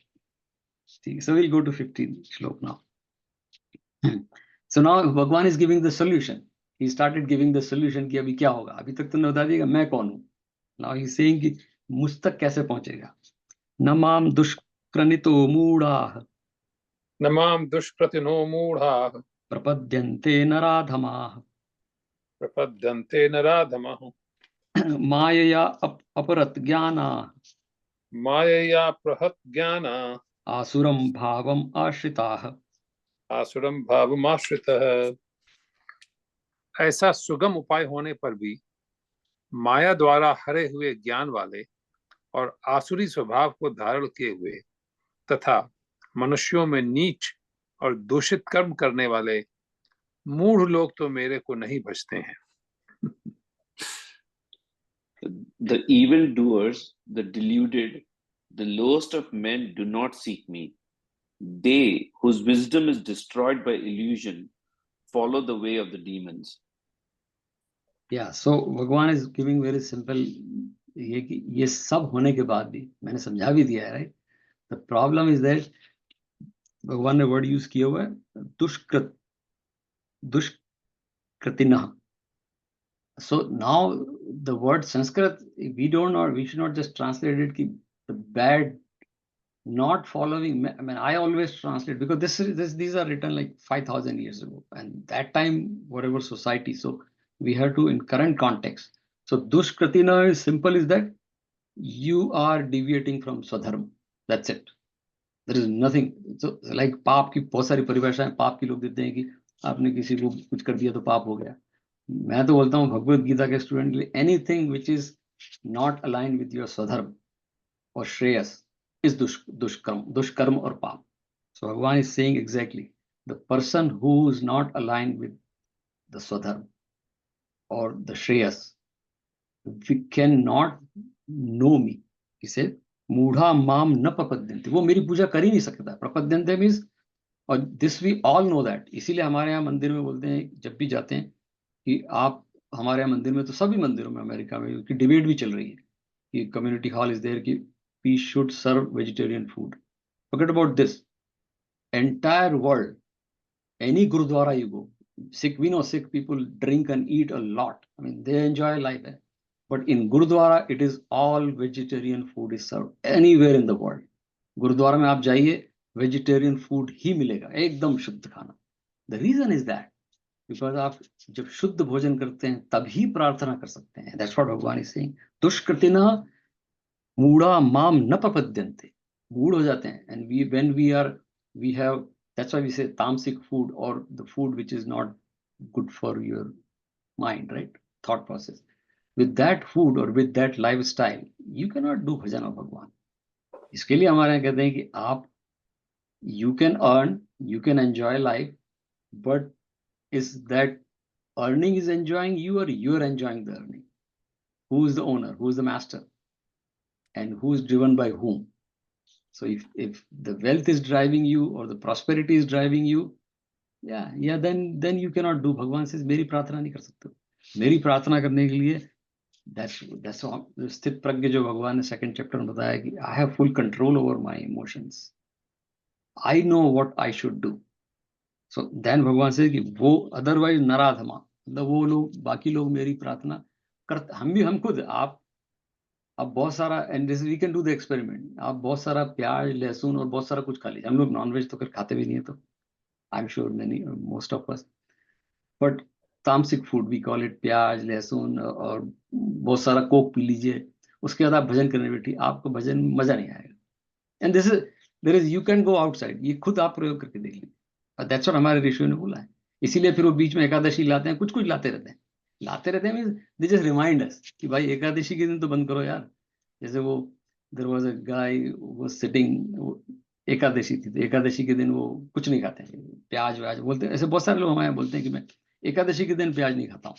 Speaker 1: ठीक है. So we'll go to 15th श्लोक now. So now Bhagwan is giving the solution. He started giving the solution कि अभी क्या होगा. अभी तक तुमने बता दिया मैं कौन हूँ. Now he's saying कि मुझ तक कैसे पहुंचेगा. नमाम दुष्कृतो मूढ़ाः,
Speaker 2: नमाम दुष्कृतिनो मूढ़ाः,
Speaker 1: प्रपद्यन्ते नराधमाः,
Speaker 2: प्रपद्यन्ते नराधमाः,
Speaker 1: मायया अपरत ज्ञानाः,
Speaker 2: मायया प्रहत ज्ञाना,
Speaker 1: आसुरं भावम् आश्रिताः.
Speaker 2: आसुरं भावमाश्रितः. ऐसा सुगम उपाय होने पर भी माया द्वारा हरे हुए ज्ञान वाले और आसुरी स्वभाव को धारण किए हुए तथा मनुष्यों में नीच और दूषित कर्म करने वाले मूढ़ लोग तो मेरे को नहीं बचते हैं.
Speaker 3: The evildoers, the deluded, the lowest of men do not seek me. They, whose wisdom is destroyed by illusion, follow the way of the demons.
Speaker 1: Yeah, so भगवान is giving very simple, ये कि ये सब होने के बाद भी मैंने समझा भी दिया है, right? The problem is that भगवान ने वर्ड यूज किया हुआ है दुष्कृतिनः. So now the word Sanskrit, we should not just translate it ki the bad, not following. I mean, I always translate because these are written like 5,000 years ago, and that time whatever society. So we have to in current context. So dushkratina is simple is that you are deviating from swadharma. That's it. There is nothing. So like पाप की बहुत सारी परिभाषाएं पाप की लोग देते हैं कि आपने किसी को कुछ कर दिया तो पाप हो गया. मैं तो बोलता हूँ भगवत गीता के स्टूडेंट के लिए anything which is not align with your swadharma और श्रेयस इज दुष्कर्म और paap. So Bhagwan is saying exactly the person who is not align with the swadharma और the shreyas we can not know me. इसे मूढ़ा माम न प्रपद्यन्ते, वो मेरी पूजा कर ही नहीं सकता. प्रपद्यन्ते मीन्स, और this we all know that. इसीलिए हमारे यहाँ मंदिर में बोलते हैं जब भी जाते हैं कि आप हमारे यहाँ मंदिर में, तो सभी मंदिरों में अमेरिका में की डिबेट भी चल रही है कि कम्युनिटी हॉल इज देयर कि we should serve vegetarian food. Forget about this. Entire world, any gurdwara you go, Sikh, we know Sikh people drink and eat a lot. I mean, they enjoy life. But in Gurudwara, it is all vegetarian food is served anywhere in the world. Gurdwara में आप जाइए, vegetarian food ही मिलेगा, एकदम शुद्ध खाना. The reason is that because आप जब शुद्ध भोजन करते हैं तभी प्रार्थना कर सकते हैं. That's what Bhagwan is saying. दुष्कृतिनः मूढ़ा माम न प्रपद्यन्ते. मूढ़ हो जाते हैं. And we have that's why we say tamasic food or the food which is not good for your mind, right? Thought process. With that food or with that lifestyle, you cannot do bhajan of Bhagwan. इसके लिए हमारे यहाँ कहते हैं कि आप you can earn, you can enjoy life, but is that earning is enjoying you or you're enjoying the earning? Who is the owner? Who is the master? And who is driven by whom? So if the wealth is driving you or the prosperity is driving you, then you cannot do. Bhagwan says मेरी प्रार्थना नहीं कर सकते. मेरी प्रार्थना करने के लिए that's स्थित प्रज्ञ जो भगवान ने सेकंड चैप्टर में बताया कि I have full control over my emotions. I know what I should do. So then भगवान से कि वो otherwise नराधमा, मतलब वो लोग बाकी लोग मेरी प्रार्थना करते, हम खुद आप बहुत सारा, and this we can do the experiment, आप बहुत सारा प्याज लहसुन और बहुत सारा कुछ खा लीजिए. हम लोग नॉनवेज तो फिर खाते भी नहीं है, तो I am sure many most of us, but तामसिक फूड वी कॉल इट, प्याज लहसुन और बहुत सारा कोक पी लीजिए, उसके बाद आप भजन करने बैठिए, आपको भजन मजा नहीं आएगा. And this is there is, you can go outside, ये खुद आप प्रयोग करके देख लीजिए. दैट्स व्हाट हमारे ऋषियों ने बोला है. इसीलिए फिर वो बीच में एकादशी लाते हैं, कुछ लाते रहते हैं means they just remind us कि भाई एकादशी के दिन तो बंद करो यार. जैसे वो there was a guy was sitting, Ekadashi थी तो एकादशी के दिन वो कुछ नहीं खाते हैं, प्याज व्याज बोलते हैं. ऐसे बहुत सारे लोग हमारे बोलते हैं कि मैं एकादशी के दिन प्याज नहीं खाता हूँ,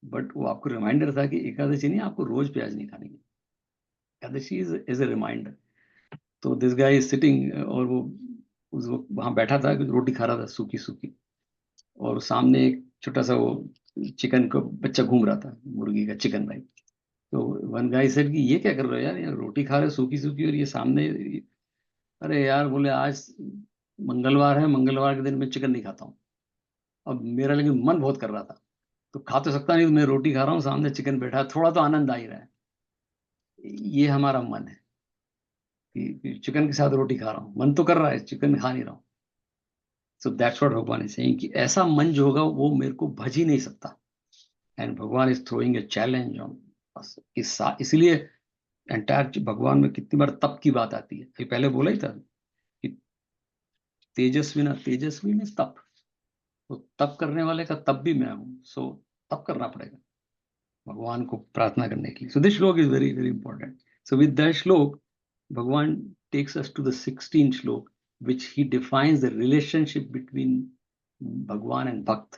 Speaker 1: बट वो आपको रिमाइंडर था कि एकादशी नहीं, आपको रोज प्याज नहीं खानी है. Ekadashi is a reminder. तो दिस गाय इज सिटिंग, और वो वहां बैठा था, रोटी खा रहा था सूखी सूखी, और सामने एक छोटा सा वो चिकन का बच्चा घूम रहा था, मुर्गी का चिकन भाई. तो वन गाय सेड कि ये क्या कर रहे हो यार, रोटी खा रहे हो सूखी सूखी और ये सामने. अरे यार, बोले आज मंगलवार है, मंगलवार के दिन मैं चिकन नहीं खाता हूँ. अब मेरा लेकिन मन बहुत कर रहा था, तो खा तो सकता नहीं, तो मैं रोटी खा रहा हूँ, सामने चिकन बैठा है, थोड़ा तो आनंद आ ही रहा है. ये हमारा मन है कि चिकन के साथ रोटी खा रहा हूँ, मन तो कर रहा है, चिकन खा नहीं रहा हूँ. So that's what Bhagwan is saying कि ऐसा मन जो होगा वो मेरे को भज ही नहीं सकता. एंड भगवान is throwing a challenge on us. इसलिए एंटायर भगवान में कितनी बार तप की बात आती है. ये पहले बोला ही था कि तेजस्वी में तप, तो तप करने वाले का तप भी मैं हूं. सो तप करना पड़ेगा भगवान को प्रार्थना करने के लिए. सो दिस श्लोक is very very important. So with that श्लोक भगवान takes us to the 16th श्लोक which he defines the relationship between Bhagwan and Bhakt.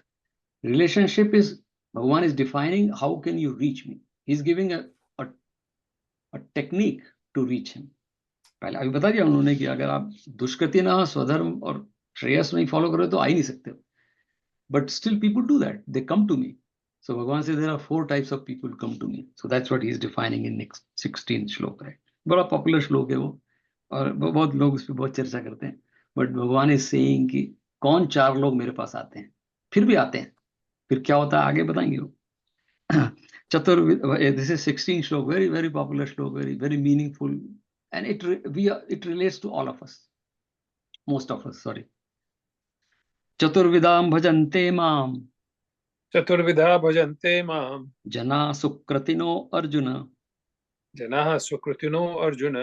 Speaker 1: Relationship is, Bhagwan is defining how can you reach me. He's giving a technique to reach him. पहले अभी बता दिया उन्होंने कि अगर आप दुष्कृति ना स्वधर्म और श्रेयस नहीं फॉलो करो तो आ ही नहीं सकते हो. but still people do that. They come to me. So Bhagavan says there are 4 types of people who come to me. So that's what he is defining in next 16th श्लोक, right? बड़ा popular श्लोक है वो, और बहुत लोग उस पर बहुत चर्चा करते हैं. बट भगवान इज सेइंग कि कौन 4 लोग मेरे पास आते हैं, फिर भी आते हैं, फिर क्या होता है आगे बताएंगे वो. चतुर्विध, this is 16th श्लोक, very very popular श्लोक, very meaningful, and it relates to all of us, most of us, sorry. चतुर्विधां भजन्ते माम
Speaker 2: चतुर्विधा भजन्ते माम
Speaker 1: जना सुकृतिनो अर्जुन
Speaker 2: जनाः सुकृतिनो अर्जुन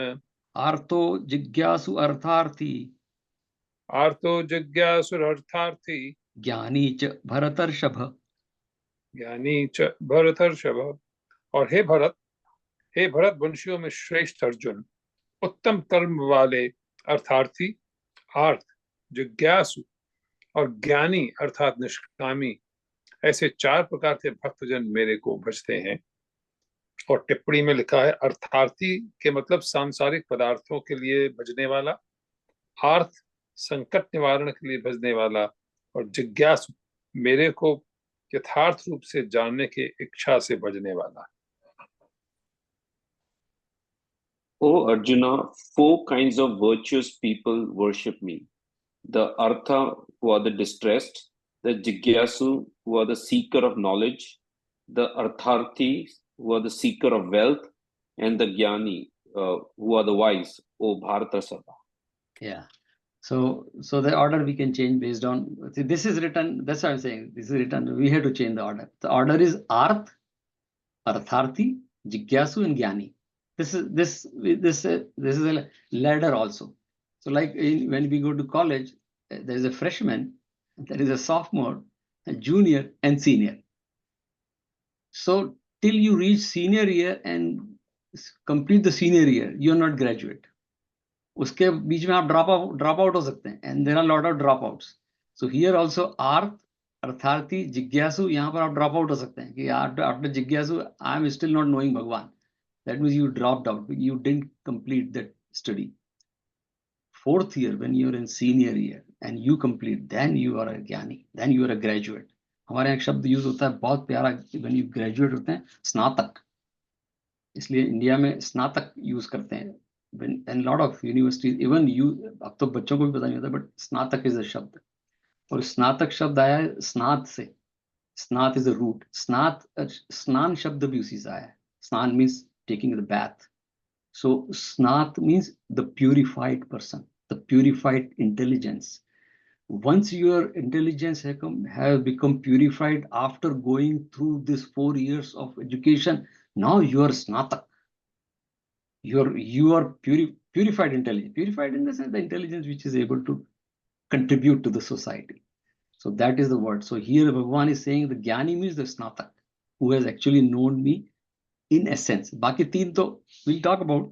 Speaker 1: आर्तो जिज्ञासु अर्थार्थी
Speaker 2: आर्तो जिज्ञासुरर्थार्थी
Speaker 1: ज्ञानी च भरतर्षभ.
Speaker 2: ज्ञानी च भरतर्षभ. और हे भरत वंशियों में श्रेष्ठ अर्जुन, उत्तम कर्म वाले अर्थार्थी, आर्थ, जिज्ञासु और ज्ञानी अर्थात निष्कामी, ऐसे 4 प्रकार के भक्तजन मेरे को भजते हैं. और टिप्पणी में लिखा है अर्थार्थी के मतलब सांसारिक पदार्थों के लिए भजने वाला, आर्थ संकट निवारण के लिए भजने वाला, और जिज्ञासु मेरे को यथार्थ रूप से जानने की इच्छा से भजने वाला.
Speaker 3: O Arjuna, 4 kinds of virtuous people worship me. The Artha, who are the distressed, the Jigyasu, who are the seeker of knowledge, the Artharthi, who are the seeker of wealth, and the Jnani, who are the wise, O Bharata Sabha.
Speaker 1: Yeah. So the order we can change based on, see, this is written, that's what I'm saying, this is written, we have to change the order. The order is Arth, Artharthi, Jigyasu, and Jnani. This is a ladder also. So like when we go to college, there is a freshman, there is a sophomore, a junior, and senior. So till you reach senior year and complete the senior year, you are not graduate. उसके बीच में आप drop out हो सकते हैं, and there are a lot of dropouts. So here also Arth, Artharthi, Jigyasu, यहाँ पर आप drop out हो सकते हैं कि after Jigyasu I am still not knowing Bhagwan. That means you dropped out, you didn't complete that study. 4th year, when you are in senior year and you complete, then you are a Jnani, then you are a graduate. हमारे यहाँ एक शब्द use होता है बहुत प्यारा, when you graduate होते हैं स्नातक, इसलिए इंडिया में स्नातक यूज करते हैं. And lot of universities, even you, अब तो बच्चों को भी पता नहीं होता, but स्नातक is a शब्द, और स्नातक शब्द आया है स्नात से. स्नात is a root. स्नान शब्द भी उसी से आया है. स्नान means taking the bath. So snat means the purified person, the purified intelligence. Once your intelligence have become purified after going through this 4 years of education, now you are snatak. You are purified intelligence. Purified in the sense the intelligence which is able to contribute to the society. So that is the word. So here Bhagavan is saying the Jnani means the snatak, who has actually known me in essence. बाकी 3 तो we'll talk about.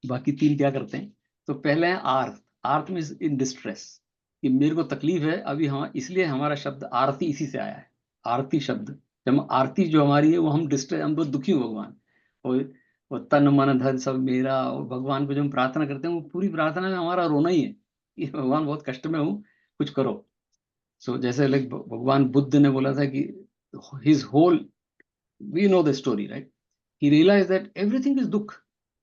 Speaker 1: बाकी 3 क्या करते हैं. तो पहले है आर्थ. आर्थ मीन्स इन डिस्ट्रेस, कि मेरे को तकलीफ है अभी, हम इसलिए हमारा शब्द आरती इसी से आया है. आरती शब्द, जब आरती जो हमारी है वो हम डिस्ट्रेस, हम बहुत दुखी हो भगवान, और तन मन धन सब मेरा, और भगवान को जब हम प्रार्थना करते हैं वो पूरी प्रार्थना में हमारा रोना ही है कि भगवान बहुत कष्ट में हूँ, कुछ करो. सो जैसे लाइक भगवान बुद्ध ने बोला था कि his whole, we know the story right, he realize that everything is dukh.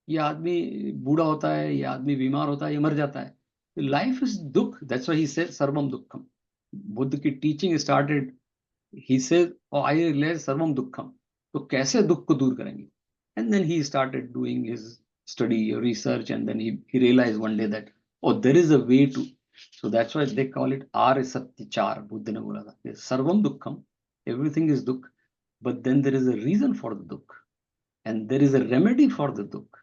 Speaker 1: ये आदमी बूढ़ा होता है, ये आदमी बीमार होता है, ये मर जाता है, life is dukh. That's why he said सर्वम दुक्खम. बुद्ध की teaching started, he said I realize सर्वम दुक्खम. तो कैसे दुख को दूर करेंगे? And then he started doing his study, research, and then he realize one day that oh there is a way to. So that's why they call it आर्य सत्यचार. बुद्ध ने बोला था सर्वम दुक्खम, everything is dukh, but then there is a reason for the dukh, and there is a remedy for the dukh,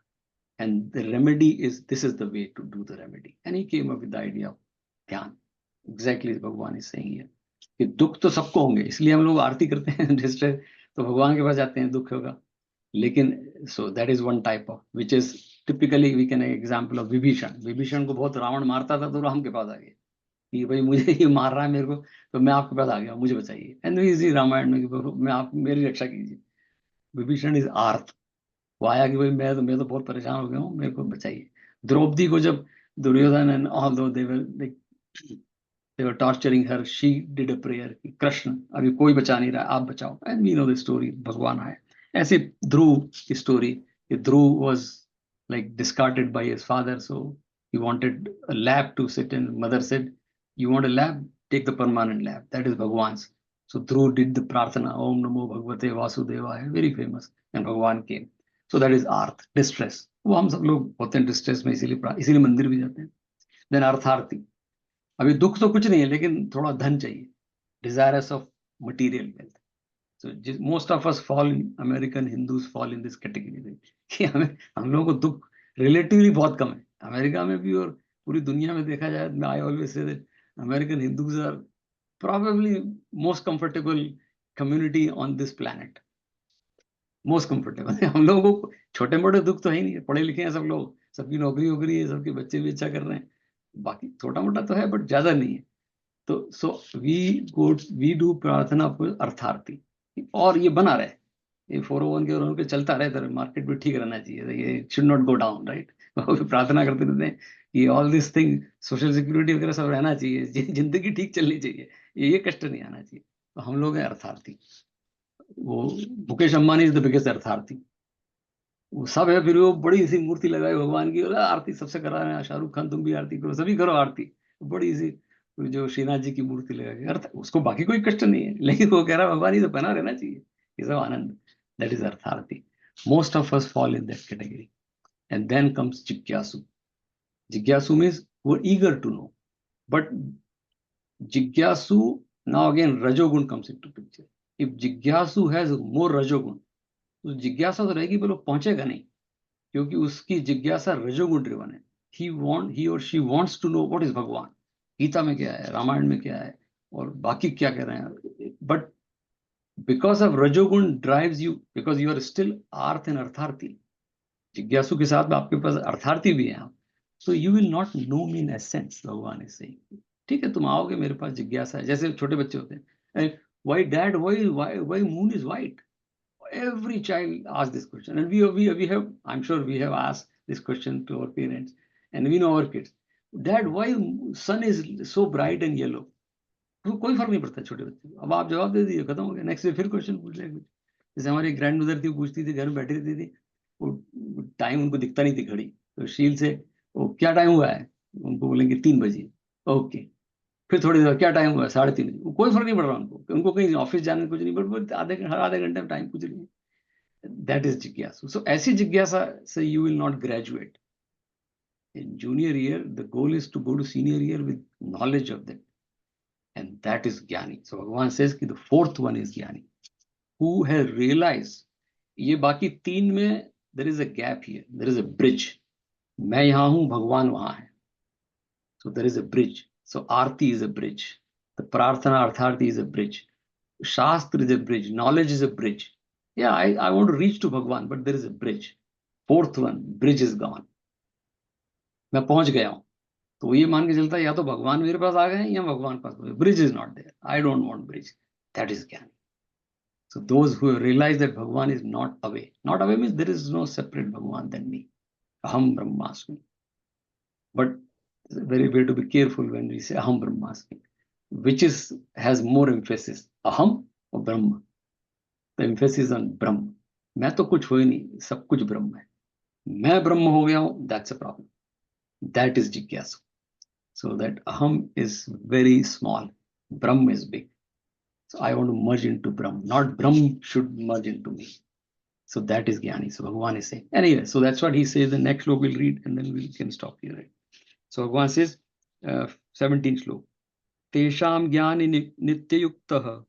Speaker 1: and the remedy is, this is the way to do the remedy. And he came up with the idea of dhyan. Exactly as Bhagwan is saying here, कि दुख तो सबको होंगे, इसलिए हम लोग आरती करते हैं डिस्ट्रेस, तो भगवान के पास जाते हैं, दुख होगा. लेकिन so that is one type of, which is typically we can example of Vibhishan. Vibhishan को बहुत रावण मारता था, तो राम के पास आ गया कि भाई मुझे ये मार रहा है मेरे को, तो मैं आपके पास आ गया, मुझे बचाइए. एंड इसी रामायण में मैं आप मेरी रक्षा कीजिए. विभीषण इज आर्थ. वो आया कि भाई मैं तो बहुत परेशान हो गया हूँ, मेरे को बचाइए. द्रौपदी को जब Duryodhan and all though they were like they were torturing her, she did a prayer, Krishna अभी कोई बचा नहीं रहा, आप बचाओ, and we know the story, भगवान आए. ऐसे ध्रुव की story, Dhruv was like discarded by his father, so he wanted a lab to sit in. Mother said, you want a lab, take the permanent lab, that is Bhagwan's. So Dhruv did the prarthana, Om Namo Bhagavate Vasudevaya, very famous, and Bhagwan came. So that is arth, distress. वो हम सब लोग होते हैं distress में, इसीलिए मंदिर भी जाते हैं. Then अर्थार्थी, अभी दुख तो कुछ नहीं है लेकिन थोड़ा धन चाहिए, desirous of material wealth. So most of us fall in, American Hindus fall in this category कि हम लोगों को दुख relatively बहुत कम है. अमेरिका में भी और पूरी दुनिया में देखा जाए, I always say that American Hindus are probably most comfortable community on this planet. Most comfortable. हम लोगों को छोटे मोटे दुख तो है ही नहीं, पढ़े लिखे हैं सब लोग, सबकी नौकरी वोकरी है, सबके बच्चे भी अच्छा कर रहे हैं, बाकी छोटा मोटा तो है बट ज्यादा नहीं है. तो सो वी डू प्रार्थना फॉर अर्थार्थी, और ये बना रहे, ये 401 के और उनके चलता रहे, तो मार्केट भी ठीक रहना चाहिए, ये should not go down, right. प्रार्थना करते रहते हैं कि all this thing, social security वगैरह सब रहना चाहिए, जिंदगी ठीक चलनी चाहिए, ये कष्ट नहीं आना चाहिए. तो हम लोग हैं अर्थार्थी. वो Mukesh Ambani is the biggest artharthi, वो सब है, फिर वो बड़ी सी मूर्ति लगाई भगवान की, आरती सबसे करा रहे हैं, शाहरुख खान तुम भी आरती करो, सभी करो आरती, बड़ी सी जो श्रीनाथ जी की मूर्ति लगा के, अर्थ उसको बाकी कोई कष्ट नहीं है, लेकिन वो कह रहा भगवान ये तो बना रहना चाहिए, ये सब आनंद, दैट इज अर्थार्थी. Most of us fall in that category. And then comes जिज्ञासु. जिज्ञासु मीन्स वो ईगर टू नो, बट जिज्ञासु, नाउ अगेन रजोगुण कम्स इनटू पिक्चर. इफ जिज्ञासु हैज मोर रजोगुण, तो जिज्ञासा तो रहेगी पर वो पहुंचेगा नहीं, क्योंकि उसकी जिज्ञासा रजोगुण ड्रिवन है. ही और she wants to know what is Bhagwan, Gita में क्या है, रामायण में क्या है, और बाकी क्या कह रहे हैं. But because of rajoguna drives you, because you are still aarth and artharthi. जिज्ञासु के साथ में आपके पास अर्थार्थी भी है, so you will not know me in essence, भगवान is saying. ठीक है, तुम आओगे, मेरे पास जिज्ञासा है, जैसे छोटे बच्चे होते हैं, why dad, why moon is white? Every child asks this question, and we have, I'm sure we have asked this question to our parents, and we know our kids, dad, why sun is so bright and yellow? तो कोई फर्क नहीं पड़ता छोटे बच्चे को, अब आप जवाब दे दीजिए, खत्म हो गया, नेक्स्ट डे फिर क्वेश्चन पूछ ले कुछ. जैसे हमारी ग्रैंड मदर थी, पूछती थी, घर में बैठी रहती थी, वो टाइम उनको दिखता नहीं थी घड़ी, तो शील से वो क्या टाइम हुआ है, उनको बोलेंगे 3 बजे, ओके. फिर थोड़ी देर क्या टाइम हुआ है, 3:30 बजे. कोई फर्क नहीं पड़ रहा उनको कहीं ऑफिस जाने कुछ नहीं, बट हर आधे घंटे में टाइम पूछ रही है. दैट इज जिज्ञासा. सो ऐसी जिज्ञासा से you will not graduate in junior year. The goal is to go to senior year with knowledge of that, and that is ज्ञानी. So भगवान says कि the fourth one is ज्ञानी, who has realized. ये बाकी 3 में there is a gap here, there is a bridge. मैं यहाँ हूँ, भगवान वहाँ है, so there is a bridge. So Aarti is a bridge, the प्रार्थना अर्थार्थी is a bridge, शास्त्र is a bridge, knowledge is a bridge. Yeah, I want to reach to भगवान, but there is a bridge. Fourth one, bridge is gone. मैं पहुंच गया हूँ, तो ये मान के चलता है या तो भगवान मेरे पास आ गए हैं या भगवान पास. Bridge is not there, I don't want bridge, that is gyan. So those who realize that Bhagwan is not away means there is no separate Bhagwan then me, अहम ब्रह्मास्मि. But very way to be careful when we say aham brahmasmi, which has more emphasis, aham or brahma. The emphasis on brahma. मैं तो कुछ हो ही नहीं, सब कुछ ब्रह्म है, मैं ब्रह्म हो गया हूं, that's a problem. That is जिज्ञासा. So that aham is very small, Brahm is big. So I want to merge into Brahm, not Brahm should merge into me. So that is Jnani. So Bhagavan is saying. Anyway, so that's what he says. The next slok we'll read and then we can stop here. Right? So Bhagavan says, 17th slok. Tesham Jnani Nityayuktaha.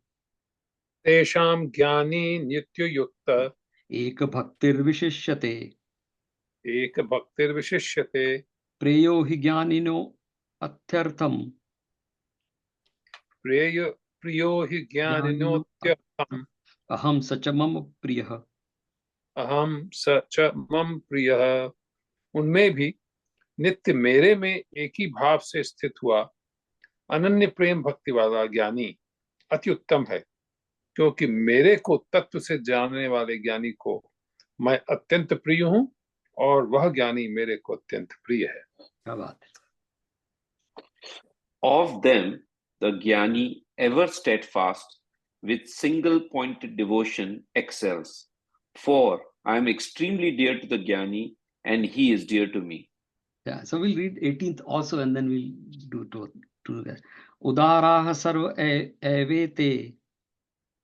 Speaker 2: तेषां ज्ञानी नित्ययुक्त
Speaker 1: Ek Bhaktir Vishishyate.
Speaker 2: एक भक्तिर्विशिष्यते
Speaker 1: Preyo hi Jnanino Atyartham.
Speaker 2: प्रियो हि ज्ञानिनोत्यर्थम्
Speaker 1: Aham Sachamam Priyaha.
Speaker 2: अहम स च मम प्रियः. उनमें भी नित्य मेरे में एक ही भाव से स्थित हुआ अनन्य प्रेम भक्ति वाला ज्ञानी अति उत्तम है, क्योंकि मेरे को तत्व से जानने वाले ज्ञानी को मैं अत्यंत प्रिय हूँ और वह ज्ञानी मेरे को अत्यंत प्रिय है.
Speaker 1: क्या बात है.
Speaker 3: Of them, the Jnani, ever steadfast, with single-pointed devotion excels. For I am extremely dear to the Jnani, and he is dear to me.
Speaker 1: Yeah, so we'll read 18th also, and then we'll do two guys. Udaraha sarva evete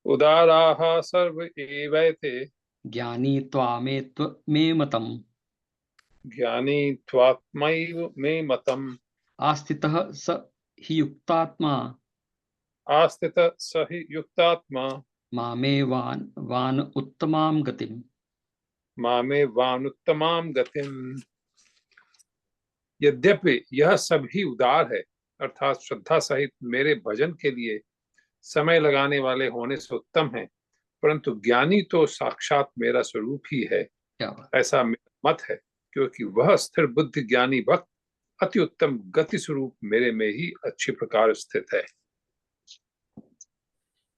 Speaker 2: उदाराः सर्व एवैते
Speaker 1: ज्ञानी त्वामे matam
Speaker 2: ज्ञानी त्वात्मैव मे मतम्
Speaker 1: आस्थितः स हि युक्तात्मा
Speaker 2: आस्थितः स हि युक्तात्मा
Speaker 1: मामे वान उत्तमां गतिम.
Speaker 2: मामे वानुत्तमां गतिम्। यद्यपि यह सभी उदार है, अर्थात श्रद्धा सहित मेरे भजन के लिए समय लगाने वाले होने से उत्तम है, परंतु ज्ञानी तो साक्षात मेरा स्वरूप ही है, ऐसा मेरा मत है, क्योंकि वह स्थिर बुद्धि ज्ञानी भक्त अति उत्तम गति स्वरूप मेरे में ही अच्छी प्रकार स्थित है।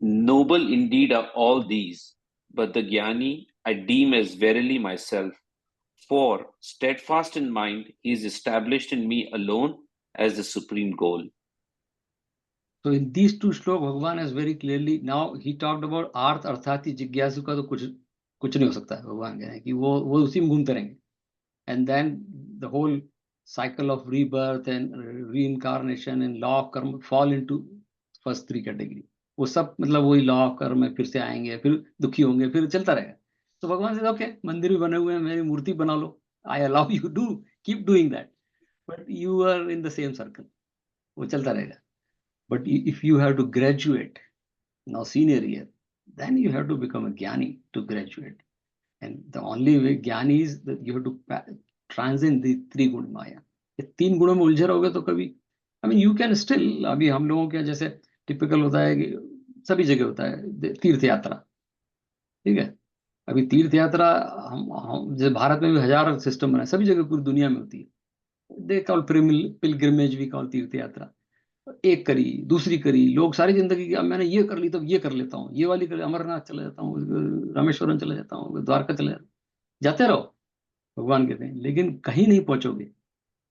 Speaker 3: Noble indeed are all these, but the Jnani I deem as verily myself. For steadfast in mind, he is established in me alone as the supreme goal.
Speaker 1: So in these two shlokas, Bhagavan has very clearly, now he talked about arth अर्थाति जिज्ञासु का तो कुछ नहीं हो सकता है. भगवान कह रहे हैं कि वो उसी में घूमते रहेंगे. And then the whole cycle of rebirth and reincarnation and law of karma fall into first three category. वो सब मतलब वही लॉ ऑफ कर्म है, फिर से आएंगे, फिर दुखी होंगे, फिर चलता रहेगा. तो भगवान से ओके, मंदिर भी बने हुए हैं, मेरी मूर्ति बना लो, I allow you do keep doing that, but you are in the same circle, वो चलता रहेगा. But if you have to graduate now senior year, then you have to become a gyani to graduate. And the only way gyani is that you have to transcend the three guna Maya. ये तीन गुणों में उलझे रहोगे तो कभी, I mean you can still, अभी हम लोगों के जैसे टिपिकल होता है कि सभी जगह होता है तीर्थ यात्रा, ठीक है. अभी तीर्थ यात्रा हम जैसे भारत में भी 1000 सिस्टम बना है, सभी जगह पूरी दुनिया में होती है. दे कॉल पिलग्रिमेज, भी कॉल तीर्थ यात्रा. एक करी, दूसरी करी, लोग सारी जिंदगी की मैंने ये कर ली तो ये कर लेता हूँ, ये वाली कर, अमरनाथ चला जाता हूँ, रामेश्वरम चला जाता हूँ, द्वारका चला जाते रहो. भगवान कहते हैं लेकिन कहीं नहीं पहुंचोगे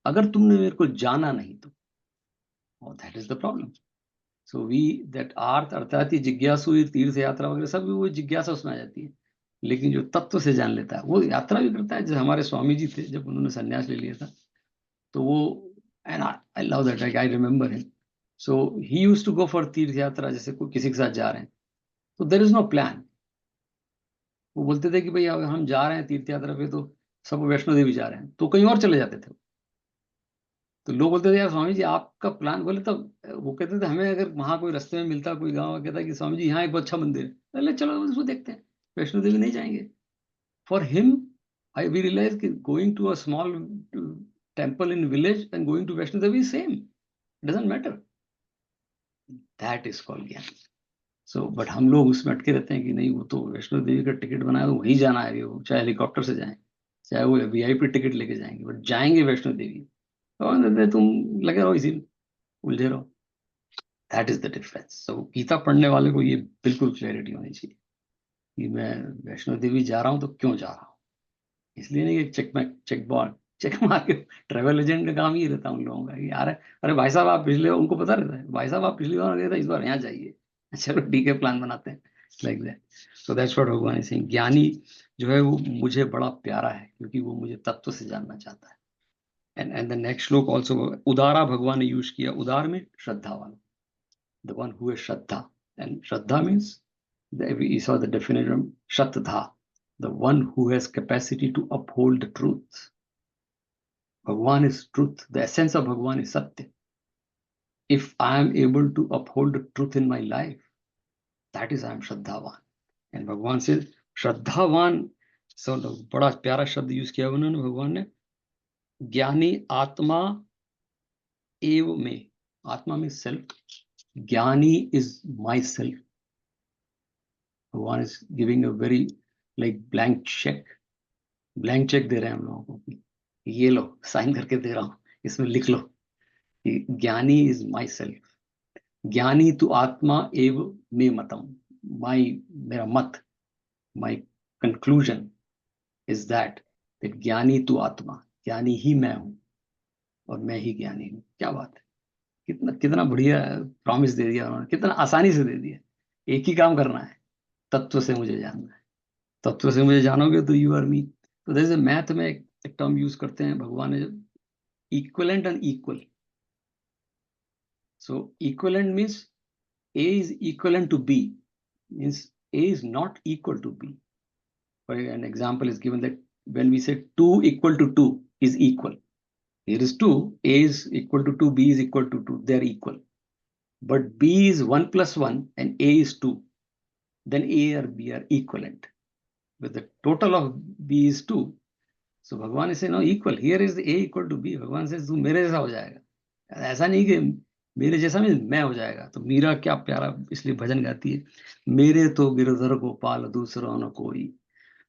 Speaker 1: अगर तुमने मेरे को जाना नहीं तो. That is the problem. So we that aarth अर्थात जिज्ञासु, तीर्थ यात्रा वगैरह सब वो जिज्ञासा उसमें आ जाती है. लेकिन जो तत्व से जान लेता है वो यात्रा भी करता है. जैसे हमारे स्वामी जी थे, जब उन्होंने संन्यास ले लिया था तो वो, and I love that, I remember him. So he used to go for tirth yatra. जैसे कोई किसी के साथ जा रहे हैं तो देयर इज नो प्लान. वो बोलते थे कि भाई हम जा रहे हैं तीर्थ यात्रा पे, तो सब वैष्णो देवी जा रहे हैं, तो कहीं और चले जाते थे. तो लोग बोलते थे यार स्वामी जी आपका प्लान, बोले तो वो कहते थे हमें अगर वहां कोई रास्ते में मिलता, कोई गांव, कहता कि स्वामी जी यहाँ एक बहुत अच्छा मंदिर है, पहले चलो उसको देखते हैं, वैष्णो देवी नहीं जाएंगे. For him I we realize कि going to a small temple in village and going to Vaishno Devi same, doesn't matter. That is called gyan. So but हम लोग उसमें अटके रहते हैं कि नहीं वो तो वैष्णो देवी का टिकट बनाया तो वहीं जाना है, वो चाहे हेलीकॉप्टर से जाए, चाहे वो VIP टिकट लेके जाएंगे, बट जाएंगे वैष्णो देवी. और तुम लगे रहो इसी उलझे रहो. That is the difference. So Gita पढ़ने वाले को ये बिल्कुल क्लैरिटी होनी चाहिए कि मैं वैष्णो देवी जा रहा हूँ तो क्यों जा रहा हूँ. इसलिए नहीं कि चेक मार के. ट्रेवल एजेंट का काम ही रहता है उन लोगों का कि यार अरे भाई साहब आप पिछले, उनको पता रहता है भाई साहब आप पिछली बार गए थे, इस बार यहाँ जाइए, चलो ठीक है प्लान बनाते हैं, like that. So that's what Bhagwan is saying. ज्ञानी जो है वो मुझे बड़ा प्यारा है क्योंकि वो मुझे तत्व से जानना चाहता है. एंड द नेक्स्ट श्लोक ऑल्सो उदारा भगवान ने यूज किया. उदार में श्रद्धावान, the one who is Shraddha. And Shraddha means, we saw the definition, Shraddha, the one who has capacity to uphold the truth. Bhagwan is truth. The essence of Bhagwan is Satya. If I am able to uphold the truth in my life, that is I am Shraddhavan. And Bhagwan says, Shraddhavan, so बड़ा प्यारा शब्द use किया उन्होंने भगवान ने. ज्ञानी आत्मा एव में, आत्मा में सेल्फ, ज्ञानी is myself. Bhagwan is giving a very like blank check दे रहे हैं हम लोगों को, ये लो साइन करके दे रहा हूं, इसमें लिख लो कि ज्ञानी इज माई सेल्फ. ज्ञानी तु आत्मा एव मे मतम. मेरा मत, माई कंक्लूजन इज दैट ज्ञानी तु आत्मा, ज्ञानी ही मैं हूं और मैं ही ज्ञानी हूं. क्या बात है. कितना कितना बढ़िया प्रॉमिस दे दिया उन्होंने, कितना आसानी से दे दिया। एक ही काम करना है, तत्व से मुझे जानना है। तत्व से मुझे जानोगे तो यू आर मी। तो जैसे मैथ में एक टर्म यूज करते हैं भगवान ने, equivalent and equal. So equivalent means A is equivalent to B, means A is not equal to B. For an example is given that when we say 2 equal to 2 is equal. Here is 2, A is equal to 2, B is equal to 2, they are equal. But B is 1 plus 1 and A is 2, then A or B are equivalent. But the total of B is 2. So Bhagwan is saying no, equal. Here is A equal to B. Bhagwan says तू मेरे जैसा हो जाएगा। ऐसा नहीं कि मेरे जैसा में मैं हो जाएगा। तो मीरा क्या प्यारा इसलिए भजन गाती है, मेरे तो गिरधर गोपाल दूसरा न कोई,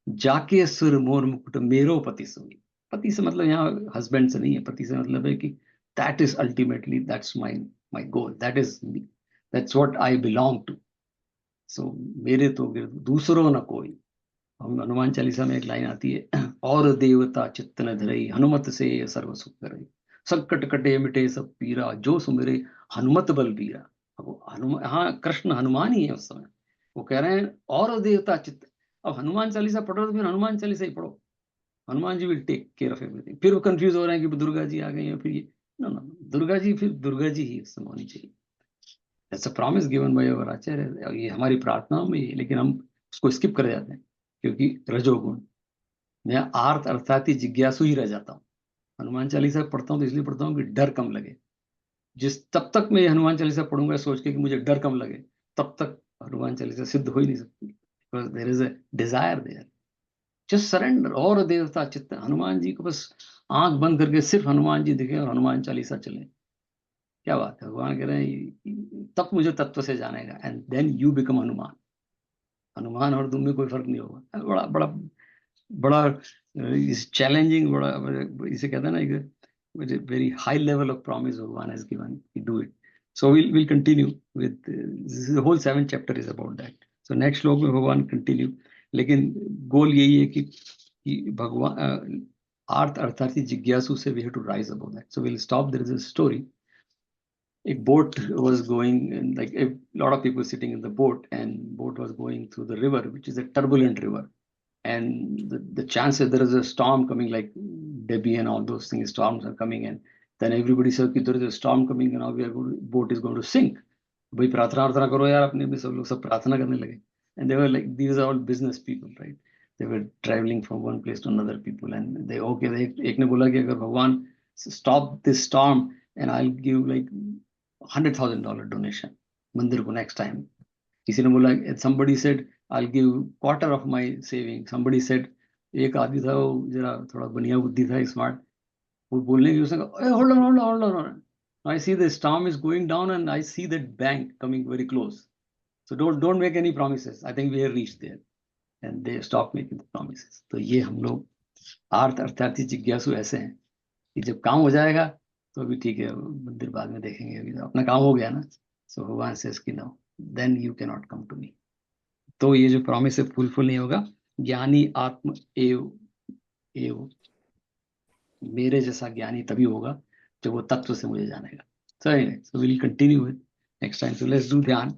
Speaker 1: जाके सुर मोर मुकुट मेरो पति सोई। पति से मतलब यहाँ हस्बैंड से नहीं है, पति से मतलब है कि that is ultimately that's my goal, that's what I belong to. So मेरे तो दूसरों न कोई। हम हनुमान चालीसा में एक लाइन आती है, और देवता चित्त न धरई हनुमत से सर्व सुख करई, संकट कटे मिटे सब पीरा जो सुमिरे हनुमत बल बीरा। अब वो हनुमान, हाँ कृष्ण हनुमान ही है उस समय। वो कह रहे हैं और देवता चित्त। अब हनुमान चालीसा पढ़ो तो फिर हनुमान चालीसा ही पढ़ो, Hanuman ji will take care of everything. फिर वो कंफ्यूज हो रहे हैं कि दुर्गा जी आ गई है, फिर ये नो नो, दुर्गा जी फिर दुर्गा जी ही उस समय होनी चाहिए। That's a promise given by our Acharya. ये हमारी प्रार्थनाओं में ही है, लेकिन हम उसको स्किप कर जाते हैं क्योंकि रजोगुण। मैं आर्त अर्थात ही जिज्ञासु ही रह जाता हूँ। हनुमान चालीसा पढ़ता हूँ तो इसलिए पढ़ता हूँ कि डर कम लगे। तब तक मैं हनुमान चालीसा पढ़ूंगा सोच के कि मुझे डर कम लगे, तब तक हनुमान चालीसा सिद्ध हो ही नहीं सकती। Because there is a desire there. Just surrender. और देवता चित्त, हनुमान जी को बस आंख बंद करके सिर्फ हनुमान जी दिखे और हनुमान चालीसा चले। क्या बात है, भगवान कह रहे हैं तब मुझे तत्व से जानेगा and then you become Hanuman. Hanuman और तुम में कोई फर्क नहीं होगा। बड़ा बड़ा बड़ा चैलेंजिंग, बड़ा इसे कहते हैं ना, एक very high level of promise Bhagwan has given, do it. So will continue with this, the whole 7th chapter is about that. So next shloka में भगवान कंटिन्यू, लेकिन गोल यही है कि भगवान आर्थ अर्थात जिज्ञासु से we have to rise about that. So will stop. There is a story. A boat was going, and like a lot of people sitting in the boat, and boat was going through the river, which is a turbulent river. And the chances there is a storm coming, like Debbie and all those things, storms are coming, and then everybody said there is a storm coming and now boat is going to sink. भाई प्रार्थना प्रार्थना करो यार अपने में। सब लोग सब प्रार्थना करने लगे। And they were like, these are all business people, right? They were traveling from one place to another people, and they एक ने बोला कि अगर भगवान stop this storm and I'll give like $100,000 donation मंदिर को next time. किसी ने बोला, somebody said I'll give quarter of my saving. Somebody said, एक आदमी था वो जरा थोड़ा बढ़िया बुद्धि था, स्मार्ट, वो बोलने की उसने कहा, hold on. I see the storm is going down and I see that bank coming very close. So don't make any promises. I think we have reached there. And they stopped making the promises. तो ये हम लोग आर्थ अर्थात जिज्ञासु ऐसे हैं कि जब काम हो जाएगा तो अभी ठीक है, मंदिर बाद में देखेंगे, अभी तो अपना काम हो गया ना। सो भगवान सेज कि no, then you can not come to me. तो ये जो प्रॉमिस है फुलफिल नहीं होगा। ज्ञानी आत्म एव एव, मेरे जैसा ज्ञानी तभी होगा जब वो तत्व से मुझे जानेगा। So we'll continue with next time. So let's do ध्यान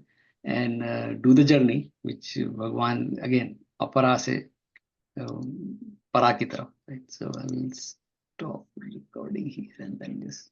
Speaker 1: and do the journey which भगवान again अपरा से परा की तरफ, right? So I will stop recording here and then just